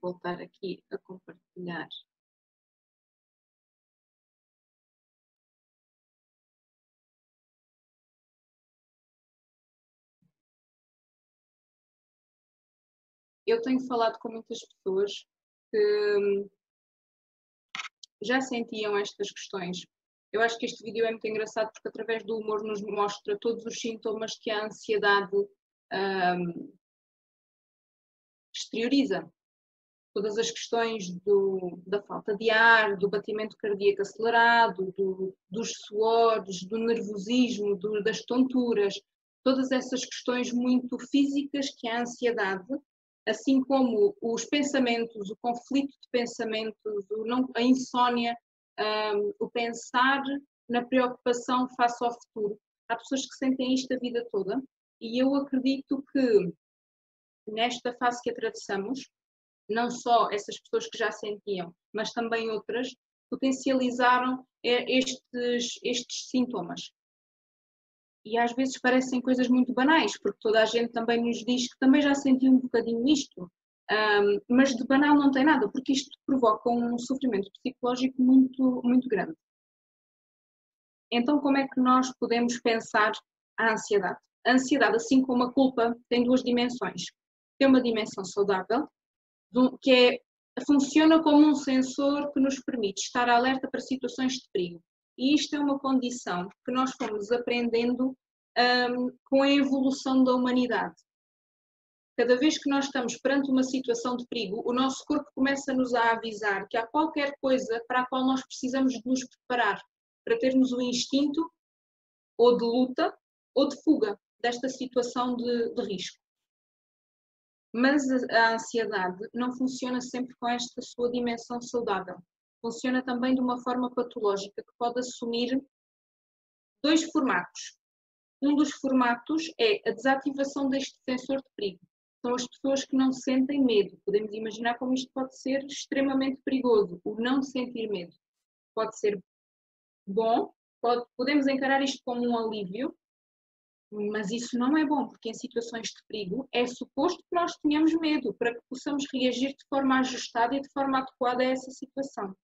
voltar aqui a compartilhar. Eu tenho falado com muitas pessoas que já sentiam estas questões. Eu acho que este vídeo é muito engraçado porque através do humor nos mostra todos os sintomas que a ansiedade exterioriza. Todas as questões da falta de ar, do batimento cardíaco acelerado, dos suores, do nervosismo, das tonturas, todas essas questões muito físicas que a ansiedade, assim como os pensamentos, o conflito de pensamentos, a insónia, o pensar na preocupação face ao futuro. Há pessoas que sentem isto a vida toda e eu acredito que nesta fase que atravessamos, não só essas pessoas que já sentiam, mas também outras, potencializaram estes sintomas. E às vezes parecem coisas muito banais, porque toda a gente também nos diz que também já sentiu um bocadinho isto, mas de banal não tem nada, porque isto provoca um sofrimento psicológico muito, muito grande. Então, como é que nós podemos pensar a ansiedade? A ansiedade, assim como a culpa, tem duas dimensões. Tem uma dimensão saudável, que funciona como um sensor que nos permite estar alerta para situações de perigo. E isto é uma condição que nós fomos aprendendo com a evolução da humanidade. Cada vez que nós estamos perante uma situação de perigo, o nosso corpo começa-nos a avisar que há qualquer coisa para a qual nós precisamos de nos preparar, para termos o instinto ou de luta ou de fuga desta situação de risco. Mas a ansiedade não funciona sempre com esta sua dimensão saudável. Funciona também de uma forma patológica que pode assumir dois formatos. Um dos formatos é a desativação deste sensor de perigo. São as pessoas que não sentem medo. Podemos imaginar como isto pode ser extremamente perigoso, o não sentir medo. Pode ser bom, podemos encarar isto como um alívio, mas isso não é bom, porque em situações de perigo é suposto que nós tenhamos medo para que possamos reagir de forma ajustada e de forma adequada a essa situação.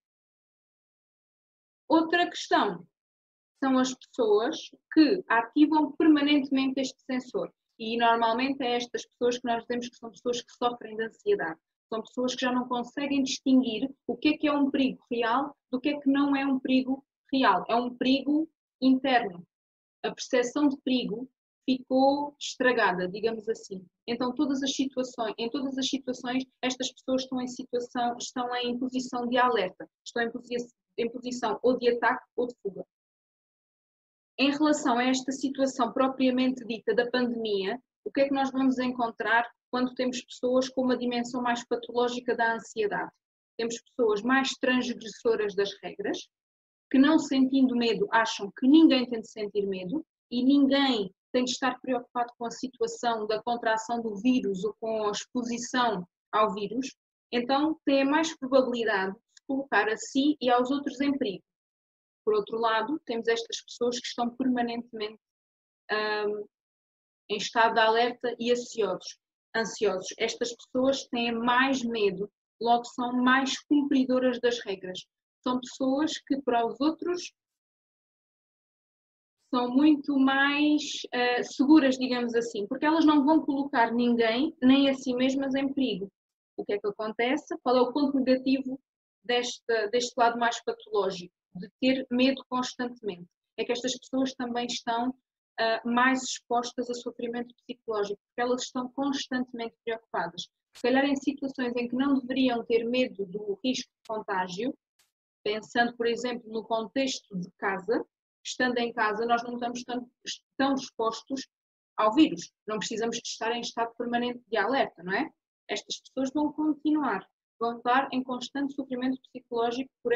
Outra questão são as pessoas que ativam permanentemente este sensor. E normalmente é estas pessoas que nós dizemos que são pessoas que sofrem de ansiedade. São pessoas que já não conseguem distinguir o que é um perigo real do que é que não é um perigo real. É um perigo interno. A percepção de perigo ficou estragada, digamos assim. Então, em todas as situações, estas pessoas estão em posição de alerta, estão em posição ou de ataque ou de fuga. Em relação a esta situação propriamente dita da pandemia, o que é que nós vamos encontrar quando temos pessoas com uma dimensão mais patológica da ansiedade? Temos pessoas mais transgressoras das regras, que não sentindo medo acham que ninguém tem de sentir medo e ninguém tem de estar preocupado com a situação da contração do vírus ou com a exposição ao vírus, então tem mais probabilidade de colocar a si e aos outros em perigo. Por outro lado, temos estas pessoas que estão permanentemente em estado de alerta e ansiosos. Estas pessoas têm mais medo, logo são mais cumpridoras das regras. São pessoas que para os outros são muito mais seguras, digamos assim, porque elas não vão colocar ninguém, nem a si mesmas, em perigo. O que é que acontece? Qual é o ponto negativo deste lado mais patológico? De ter medo constantemente. É que estas pessoas também estão mais expostas a sofrimento psicológico, porque elas estão constantemente preocupadas. Se calhar em situações em que não deveriam ter medo do risco de contágio, pensando, por exemplo, no contexto de casa, estando em casa, nós não estamos tão expostos ao vírus. Não precisamos de estar em estado permanente de alerta, não é? Estas pessoas vão continuar, vão estar em constante sofrimento psicológico por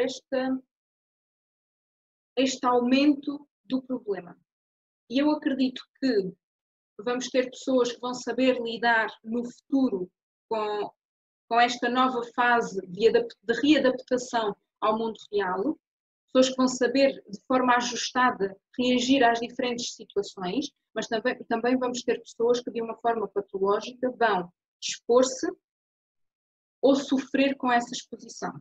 este aumento do problema. E eu acredito que vamos ter pessoas que vão saber lidar no futuro com esta nova fase de readaptação ao mundo real, pessoas que vão saber de forma ajustada reagir às diferentes situações, mas também vamos ter pessoas que de uma forma patológica vão expor-se ou sofrer com essa exposição.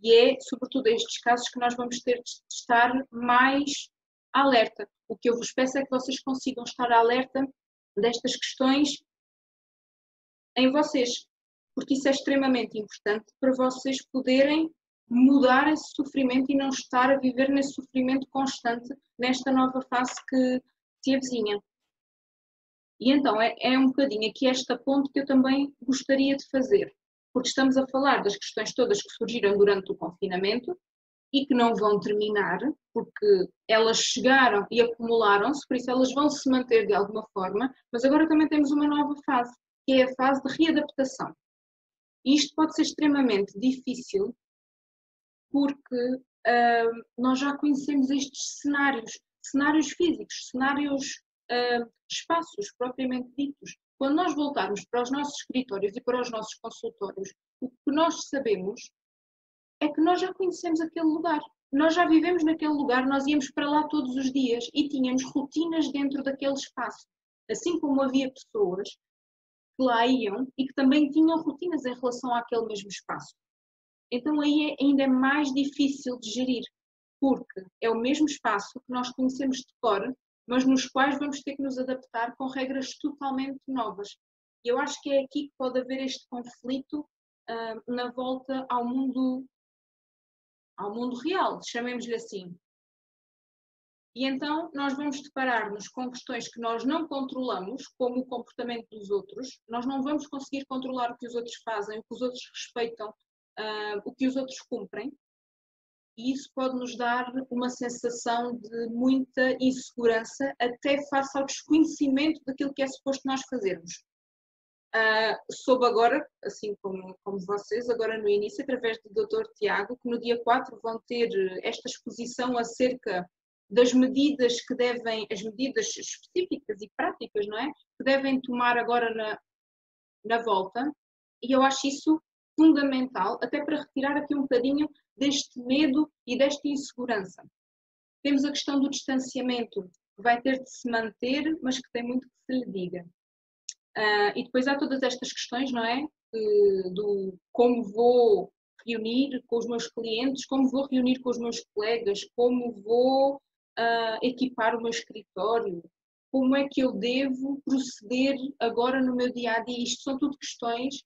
E é, sobretudo, estes casos que nós vamos ter de estar mais alerta. O que eu vos peço é que vocês consigam estar alerta destas questões em vocês, porque isso é extremamente importante para vocês poderem mudar esse sofrimento e não estar a viver nesse sofrimento constante nesta nova fase que se avizinha. E então é um bocadinho aqui esta ponte que eu também gostaria de fazer, porque estamos a falar das questões todas que surgiram durante o confinamento e que não vão terminar, porque elas chegaram e acumularam-se, por isso elas vão se manter de alguma forma, mas agora também temos uma nova fase, que é a fase de readaptação. E isto pode ser extremamente difícil, porque nós já conhecemos estes cenários físicos, cenários, espaços propriamente ditos. Quando nós voltarmos para os nossos escritórios e para os nossos consultórios, o que nós sabemos é que nós já conhecemos aquele lugar. Nós já vivemos naquele lugar, nós íamos para lá todos os dias e tínhamos rotinas dentro daquele espaço. Assim como havia pessoas que lá iam e que também tinham rotinas em relação àquele mesmo espaço. Então aí ainda é mais difícil de gerir, porque é o mesmo espaço que nós conhecemos de cor, mas nos quais vamos ter que nos adaptar com regras totalmente novas. E eu acho que é aqui que pode haver este conflito na volta ao mundo real, chamemos-lhe assim. E então nós vamos deparar-nos com questões que nós não controlamos, como o comportamento dos outros. Nós não vamos conseguir controlar o que os outros fazem, o que os outros respeitam, o que os outros cumprem. E isso pode nos dar uma sensação de muita insegurança, até face ao desconhecimento daquilo que é suposto nós fazermos. Soube agora, assim como vocês, agora no início, através do Dr. Tiago, que no dia 4 vão ter esta exposição acerca das medidas que devem, as medidas específicas e práticas, não é? Que devem tomar agora na volta, e eu acho isso fundamental, até para retirar aqui um bocadinho deste medo e desta insegurança. Temos a questão do distanciamento, que vai ter de se manter, mas que tem muito que se lhe diga. E depois há todas estas questões, não é? Do como vou reunir com os meus clientes, como vou reunir com os meus colegas, como vou equipar o meu escritório, como é que eu devo proceder agora no meu dia-a-dia. Isto são tudo questões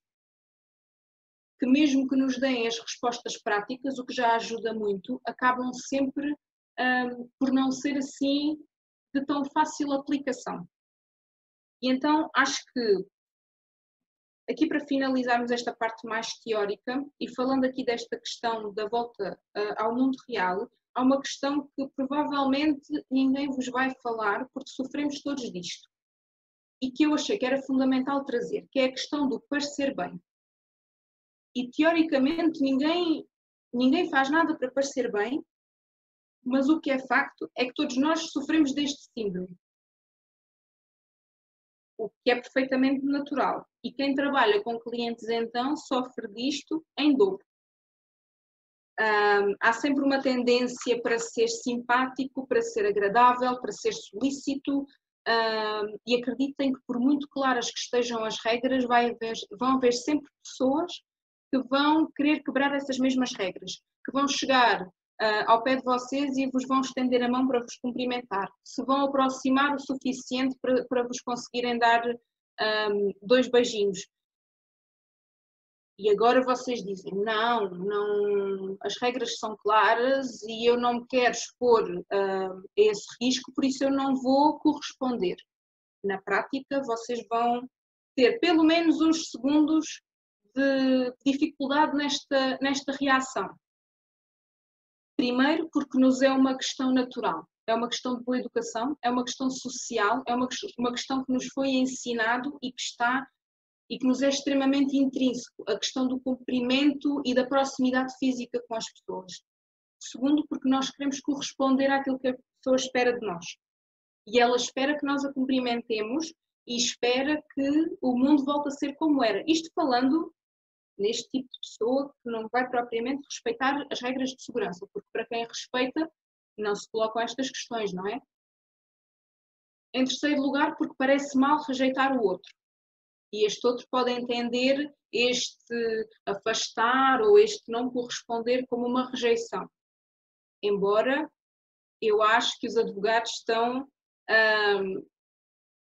que, mesmo que nos deem as respostas práticas, o que já ajuda muito, acabam sempre por não ser assim de tão fácil aplicação. E então acho que, aqui para finalizarmos esta parte mais teórica, e falando aqui desta questão da volta ao mundo real, há uma questão que provavelmente ninguém vos vai falar, porque sofremos todos disto, e que eu achei que era fundamental trazer, que é a questão do parecer bem. E teoricamente ninguém faz nada para parecer bem, mas o que é facto é que todos nós sofremos deste síndrome. O que é perfeitamente natural. E quem trabalha com clientes então sofre disto em dobro. Há sempre uma tendência para ser simpático, para ser agradável, para ser solícito, e acreditem que, por muito claras que estejam as regras, vão haver sempre pessoas que vão querer quebrar essas mesmas regras, que vão chegar ao pé de vocês e vos vão estender a mão para vos cumprimentar, se vão aproximar o suficiente para vos conseguirem dar 2 beijinhos. E agora vocês dizem, não, as regras são claras e eu não me quero expor a esse risco, por isso eu não vou corresponder. Na prática, vocês vão ter pelo menos uns segundos de dificuldade nesta reação. Primeiro, porque nos é uma questão natural, é uma questão de boa educação, é uma questão social, é uma questão que nos foi ensinado e que nos é extremamente intrínseco, a questão do cumprimento e da proximidade física com as pessoas. Segundo, porque nós queremos corresponder àquilo que a pessoa espera de nós. E ela espera que nós a cumprimentemos e espera que o mundo volte a ser como era. Isto falando neste tipo de pessoa que não vai propriamente respeitar as regras de segurança, porque para quem respeita não se colocam estas questões, não é? Em terceiro lugar, porque parece mal rejeitar o outro. E este outro pode entender este afastar ou este não corresponder como uma rejeição. Embora eu acho que os advogados estão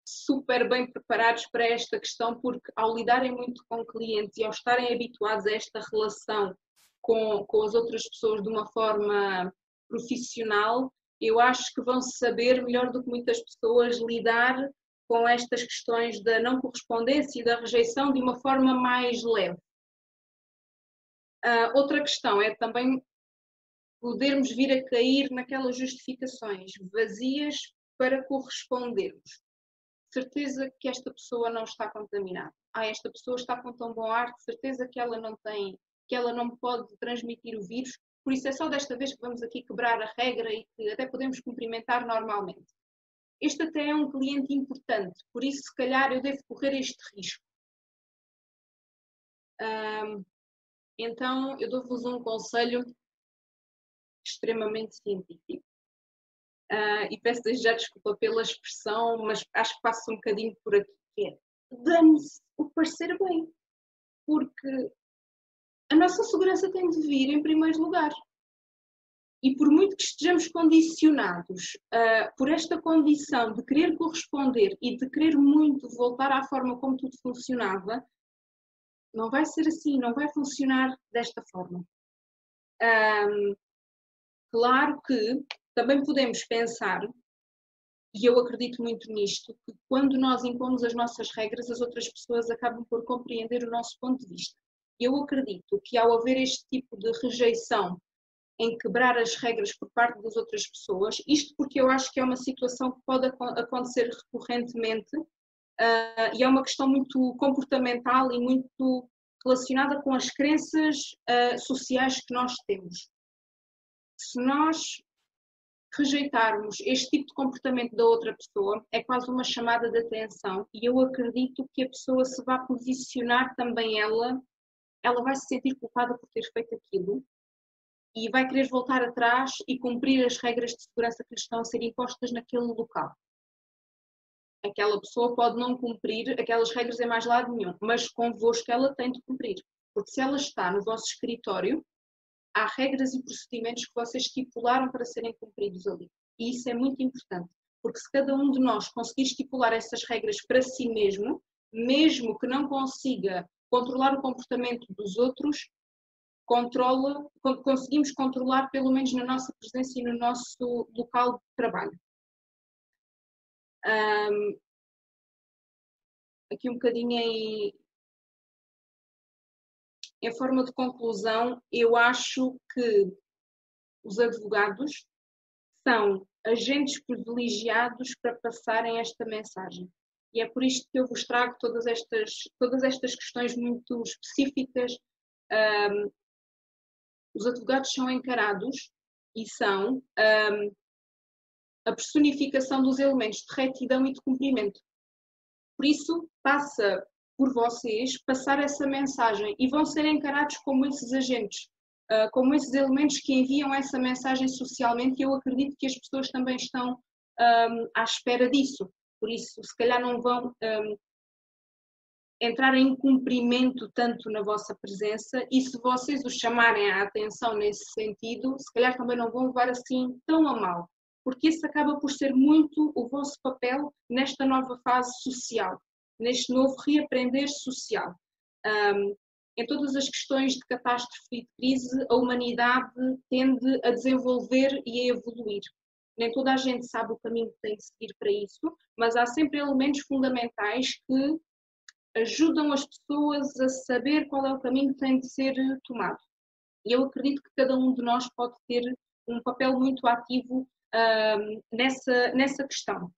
super bem preparados para esta questão, porque ao lidarem muito com clientes e ao estarem habituados a esta relação com as outras pessoas de uma forma profissional, eu acho que vão saber melhor do que muitas pessoas lidar com estas questões da não correspondência e da rejeição de uma forma mais leve. Outra questão é também podermos vir a cair naquelas justificações vazias para correspondermos. Certeza que esta pessoa não está contaminada. Esta pessoa está com tão bom ar, de certeza que ela não tem, que ela não pode transmitir o vírus, por isso é só desta vez que vamos aqui quebrar a regra e que até podemos cumprimentar normalmente. Este até é um cliente importante, por isso se calhar eu devo correr este risco. Então eu dou-vos um conselho extremamente científico. E peço desde já desculpa pela expressão, mas acho que passo um bocadinho por aqui, que é dane-se o parecer bem, porque a nossa segurança tem de vir em primeiro lugar. E por muito que estejamos condicionados por esta condição de querer corresponder e de querer muito voltar à forma como tudo funcionava, não vai ser assim, não vai funcionar desta forma. Claro que também podemos pensar, e eu acredito muito nisto, que quando nós impomos as nossas regras, as outras pessoas acabam por compreender o nosso ponto de vista. Eu acredito que ao haver este tipo de rejeição em quebrar as regras por parte das outras pessoas, isto porque eu acho que é uma situação que pode acontecer recorrentemente e é uma questão muito comportamental e muito relacionada com as crenças sociais que nós temos. Se nós rejeitarmos este tipo de comportamento da outra pessoa, é quase uma chamada de atenção e eu acredito que a pessoa se vai posicionar também ela vai se sentir culpada por ter feito aquilo e vai querer voltar atrás e cumprir as regras de segurança que lhe estão a ser impostas naquele local. Aquela pessoa pode não cumprir aquelas regras em mais lado nenhum, mas convosco ela tem de cumprir, porque se ela está no vosso escritório, há regras e procedimentos que vocês estipularam para serem cumpridos ali. E isso é muito importante, porque se cada um de nós conseguir estipular essas regras para si mesmo, mesmo que não consiga controlar o comportamento dos outros, conseguimos controlar pelo menos na nossa presença e no nosso local de trabalho. Aqui um bocadinho em forma de conclusão, eu acho que os advogados são agentes privilegiados para passarem esta mensagem. E é por isto que eu vos trago todas estas questões muito específicas. Os advogados são encarados e são a personificação dos elementos de retidão e de cumprimento. Por isso, passa por vocês passar essa mensagem e vão ser encarados como esses agentes, como esses elementos que enviam essa mensagem socialmente e eu acredito que as pessoas também estão à espera disso. Por isso, se calhar não vão entrar em cumprimento tanto na vossa presença e se vocês os chamarem a atenção nesse sentido, se calhar também não vão levar assim tão a mal, porque isso acaba por ser muito o vosso papel nesta nova fase social, neste novo reaprender social. Em todas as questões de catástrofe e de crise, a humanidade tende a desenvolver e a evoluir. Nem toda a gente sabe o caminho que tem de seguir para isso, mas há sempre elementos fundamentais que ajudam as pessoas a saber qual é o caminho que tem de ser tomado. E eu acredito que cada um de nós pode ter um papel muito ativo nessa questão.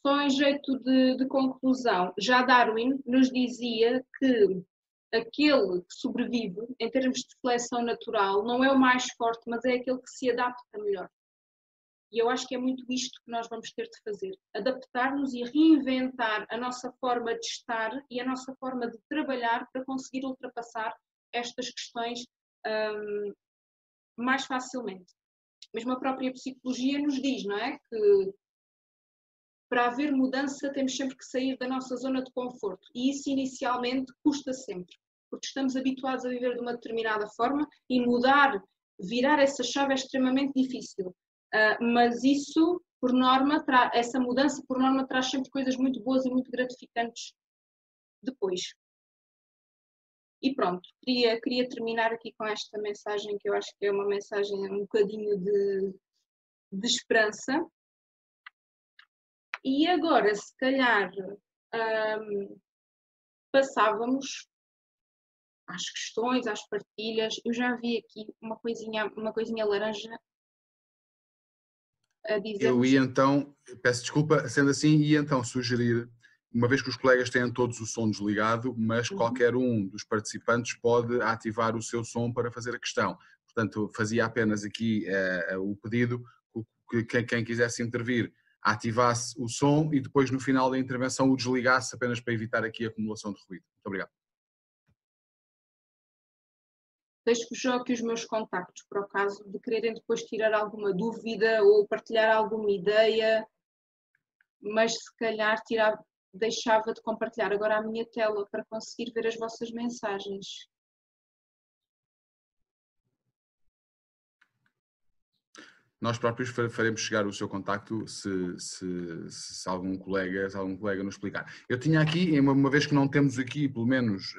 Só em jeito de conclusão, já Darwin nos dizia que aquele que sobrevive, em termos de seleção natural, não é o mais forte, mas é aquele que se adapta melhor. E eu acho que é muito isto que nós vamos ter de fazer. Adaptar-nos e reinventar a nossa forma de estar e a nossa forma de trabalhar para conseguir ultrapassar estas questões mais facilmente. Mesmo a própria psicologia nos diz, não é? Que para haver mudança temos sempre que sair da nossa zona de conforto e isso inicialmente custa sempre, porque estamos habituados a viver de uma determinada forma e mudar, virar essa chave é extremamente difícil, mas isso, por norma, essa mudança por norma traz sempre coisas muito boas e muito gratificantes depois. E pronto, queria terminar aqui com esta mensagem, que eu acho que é uma mensagem um bocadinho de esperança. E agora, se calhar, passávamos às questões, às partilhas. Eu já vi aqui uma coisinha laranja a dizer... Eu ia então, peço desculpa, sendo assim, ia então sugerir, uma vez que os colegas têm todos o som desligado, mas qualquer um dos participantes pode ativar o seu som para fazer a questão. Portanto, fazia apenas aqui o pedido que quem quisesse intervir ativasse o som e depois no final da intervenção o desligasse, apenas para evitar aqui a acumulação de ruído. Muito obrigado. Deixo-vos já aqui os meus contactos, para o caso de quererem depois tirar alguma dúvida ou partilhar alguma ideia, mas se calhar deixava de compartilhar agora a minha tela para conseguir ver as vossas mensagens. Nós próprios faremos chegar o seu contacto se algum colega nos explicar. Eu tinha aqui, uma vez que não temos aqui pelo menos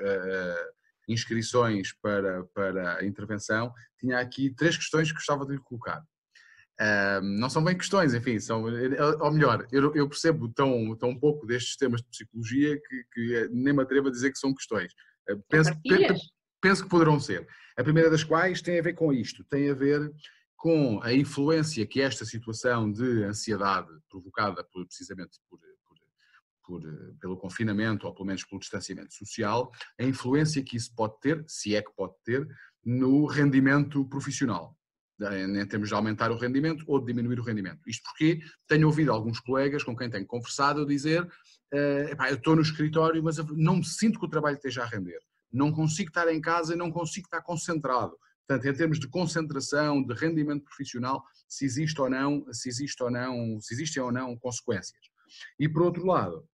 inscrições para a intervenção, tinha aqui 3 questões que gostava de lhe colocar. Não são bem questões, enfim, ou melhor, eu percebo tão pouco destes temas de psicologia que nem me atrevo a dizer que são questões. Penso que poderão ser. A primeira das quais tem a ver com isto, tem a ver com a influência que esta situação de ansiedade provocada precisamente pelo confinamento, ou pelo menos pelo distanciamento social, a influência que isso pode ter, se é que pode ter, no rendimento profissional, em termos de aumentar o rendimento ou de diminuir o rendimento. Isto porque tenho ouvido alguns colegas com quem tenho conversado dizer eu estou no escritório, mas não me sinto que o trabalho esteja a render. Não consigo estar em casa e não consigo estar concentrado. Portanto, em termos de concentração, de rendimento profissional, se existem ou não consequências. E por outro lado,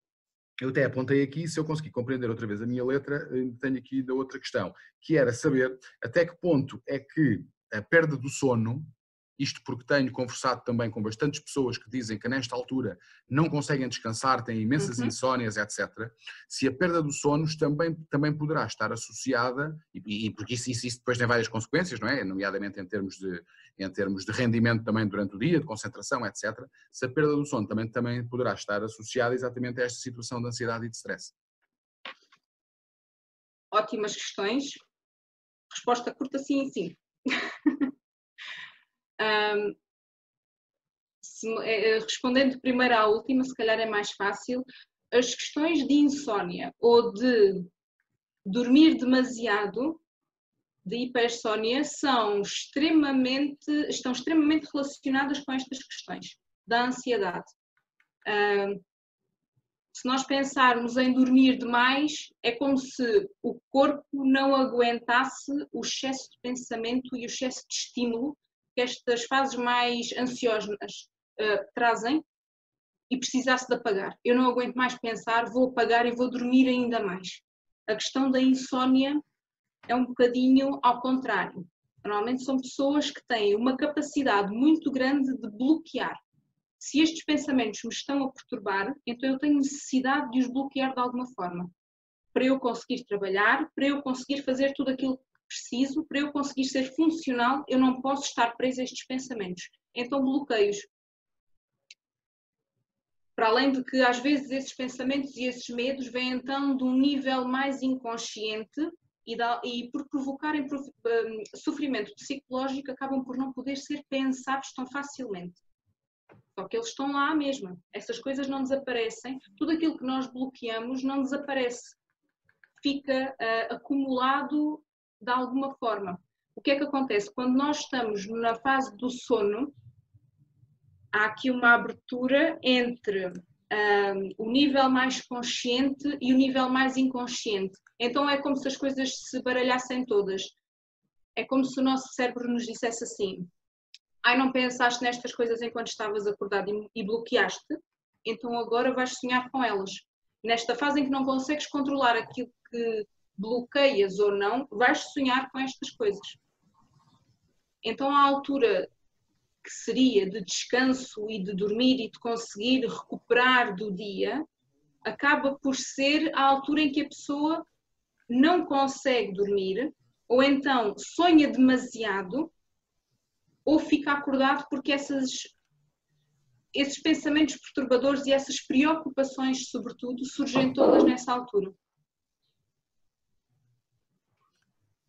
eu até apontei aqui, se eu conseguir compreender outra vez a minha letra, tenho aqui da outra questão, que era saber até que ponto é que a perda do sono, isto porque tenho conversado também com bastantes pessoas que dizem que nesta altura não conseguem descansar, têm imensas insónias, etc. Se a perda do sono também poderá estar associada, e porque isso depois tem várias consequências, não é? Nomeadamente em termos de rendimento também durante o dia, de concentração, etc. Se a perda do sono também poderá estar associada exatamente a esta situação de ansiedade e de stress. Ótimas questões. Resposta curta, sim e sim. Respondendo primeiro à última, se calhar é mais fácil. As questões de insónia ou de dormir demasiado, de hipersónia, estão extremamente relacionadas com estas questões da ansiedade. Se nós pensarmos em dormir demais, é como se o corpo não aguentasse o excesso de pensamento e o excesso de estímulo que estas fases mais ansiógenas trazem e precisasse de apagar. Eu não aguento mais pensar, vou apagar e vou dormir ainda mais. A questão da insónia é um bocadinho ao contrário. Normalmente são pessoas que têm uma capacidade muito grande de bloquear. Se estes pensamentos me estão a perturbar, então eu tenho necessidade de os bloquear de alguma forma. Para eu conseguir trabalhar, para eu conseguir fazer tudo aquilo que preciso, para eu conseguir ser funcional, eu não posso estar preso a estes pensamentos. Então bloqueio-os. Para além de que às vezes esses pensamentos e esses medos vêm então de um nível mais inconsciente e por provocarem sofrimento psicológico acabam por não poder ser pensados tão facilmente. Só que eles estão lá mesmo. Essas coisas não desaparecem. Tudo aquilo que nós bloqueamos não desaparece. Fica acumulado de alguma forma. O que é que acontece? Quando nós estamos na fase do sono, há aqui uma abertura entre o nível mais consciente e o nível mais inconsciente. Então é como se as coisas se baralhassem todas. É como se o nosso cérebro nos dissesse assim: ai, não pensaste nestas coisas enquanto estavas acordado e bloqueaste? então agora vais sonhar com elas. Nesta fase em que não consegues controlar aquilo que bloqueias ou não, vais sonhar com estas coisas. Então a altura que seria de descanso e de dormir e de conseguir recuperar do dia, acaba por ser a altura em que a pessoa não consegue dormir, ou então sonha demasiado, ou fica acordado porque esses pensamentos perturbadores e essas preocupações, sobretudo, surgem todas nessa altura.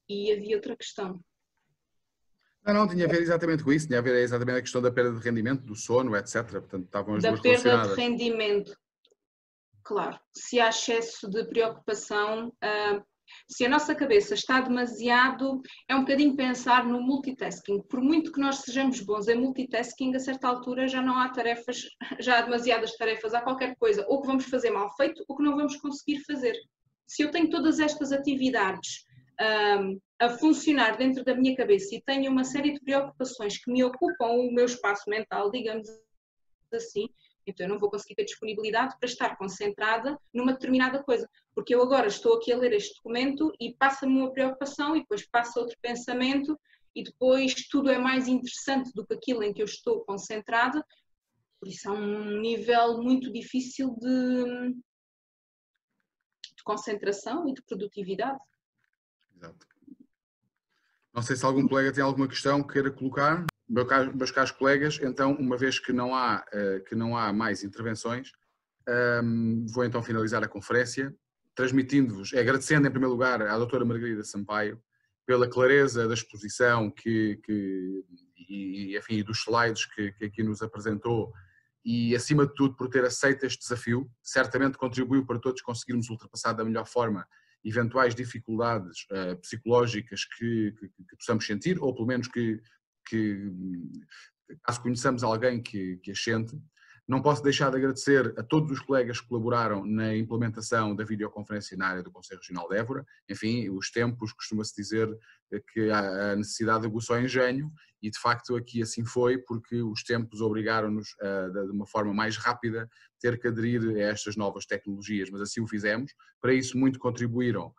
E havia outra questão. Não, tinha a ver exatamente com isso, tinha a ver exatamente a questão da perda de rendimento, do sono, etc. Portanto, estavam as duas relacionadas. Da perda de rendimento. Claro, se há excesso de preocupação, se a nossa cabeça está demasiado, é um bocadinho pensar no multitasking. Por muito que nós sejamos bons em multitasking, a certa altura já não há tarefas, já há demasiadas tarefas, há qualquer coisa, ou que vamos fazer mal feito, ou que não vamos conseguir fazer. Se eu tenho todas estas atividades a funcionar dentro da minha cabeça e tenho uma série de preocupações que me ocupam o meu espaço mental, digamos assim, então eu não vou conseguir ter disponibilidade para estar concentrada numa determinada coisa, porque eu agora estou aqui a ler este documento e passa-me uma preocupação e depois passa outro pensamento e depois tudo é mais interessante do que aquilo em que eu estou concentrada, por isso há um nível muito difícil de concentração e de produtividade. Exato. Não sei se algum colega tem alguma questão que queira colocar. Meus caros colegas, então, uma vez que não há mais intervenções, vou então finalizar a conferência, transmitindo-vos, agradecendo em primeiro lugar à doutora Margarida Sampaio pela clareza da exposição enfim, dos slides que aqui nos apresentou e, acima de tudo, por ter aceito este desafio. Certamente contribuiu para todos conseguirmos ultrapassar da melhor forma eventuais dificuldades psicológicas que possamos sentir, ou pelo menos que caso conheçamos alguém que as sente. Não posso deixar de agradecer a todos os colegas que colaboraram na implementação da videoconferência na área do Conselho Regional de Évora. Enfim, os tempos, costuma-se dizer que a necessidade aguçou o engenho e de facto aqui assim foi, porque os tempos obrigaram-nos de uma forma mais rápida ter que aderir a estas novas tecnologias, mas assim o fizemos. Para isso muito contribuíram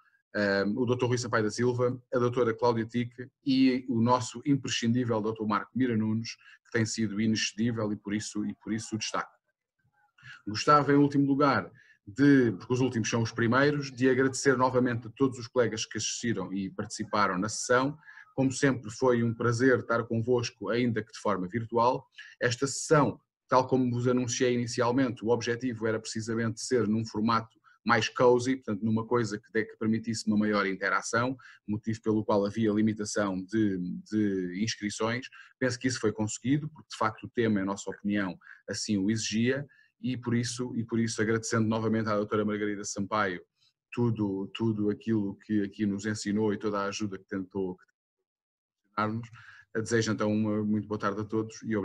o Dr. Rui Sampaio da Silva, a doutora Cláudia Tique e o nosso imprescindível Dr. Marco Mira Nunes, que tem sido inexcedível e por isso o destaque. Gostava, em último lugar, porque os últimos são os primeiros, de agradecer novamente a todos os colegas que assistiram e participaram na sessão. Como sempre, foi um prazer estar convosco, ainda que de forma virtual. Esta sessão, tal como vos anunciei inicialmente, o objetivo era precisamente ser num formato mais cozy, portanto numa coisa que permitisse uma maior interação, motivo pelo qual havia limitação de inscrições. Penso que isso foi conseguido, porque de facto o tema, em nossa opinião, assim o exigia, e por isso agradecendo novamente à doutora Margarida Sampaio tudo aquilo que aqui nos ensinou e toda a ajuda que tentou dar-nos. Desejo então uma muito boa tarde a todos e obrigado.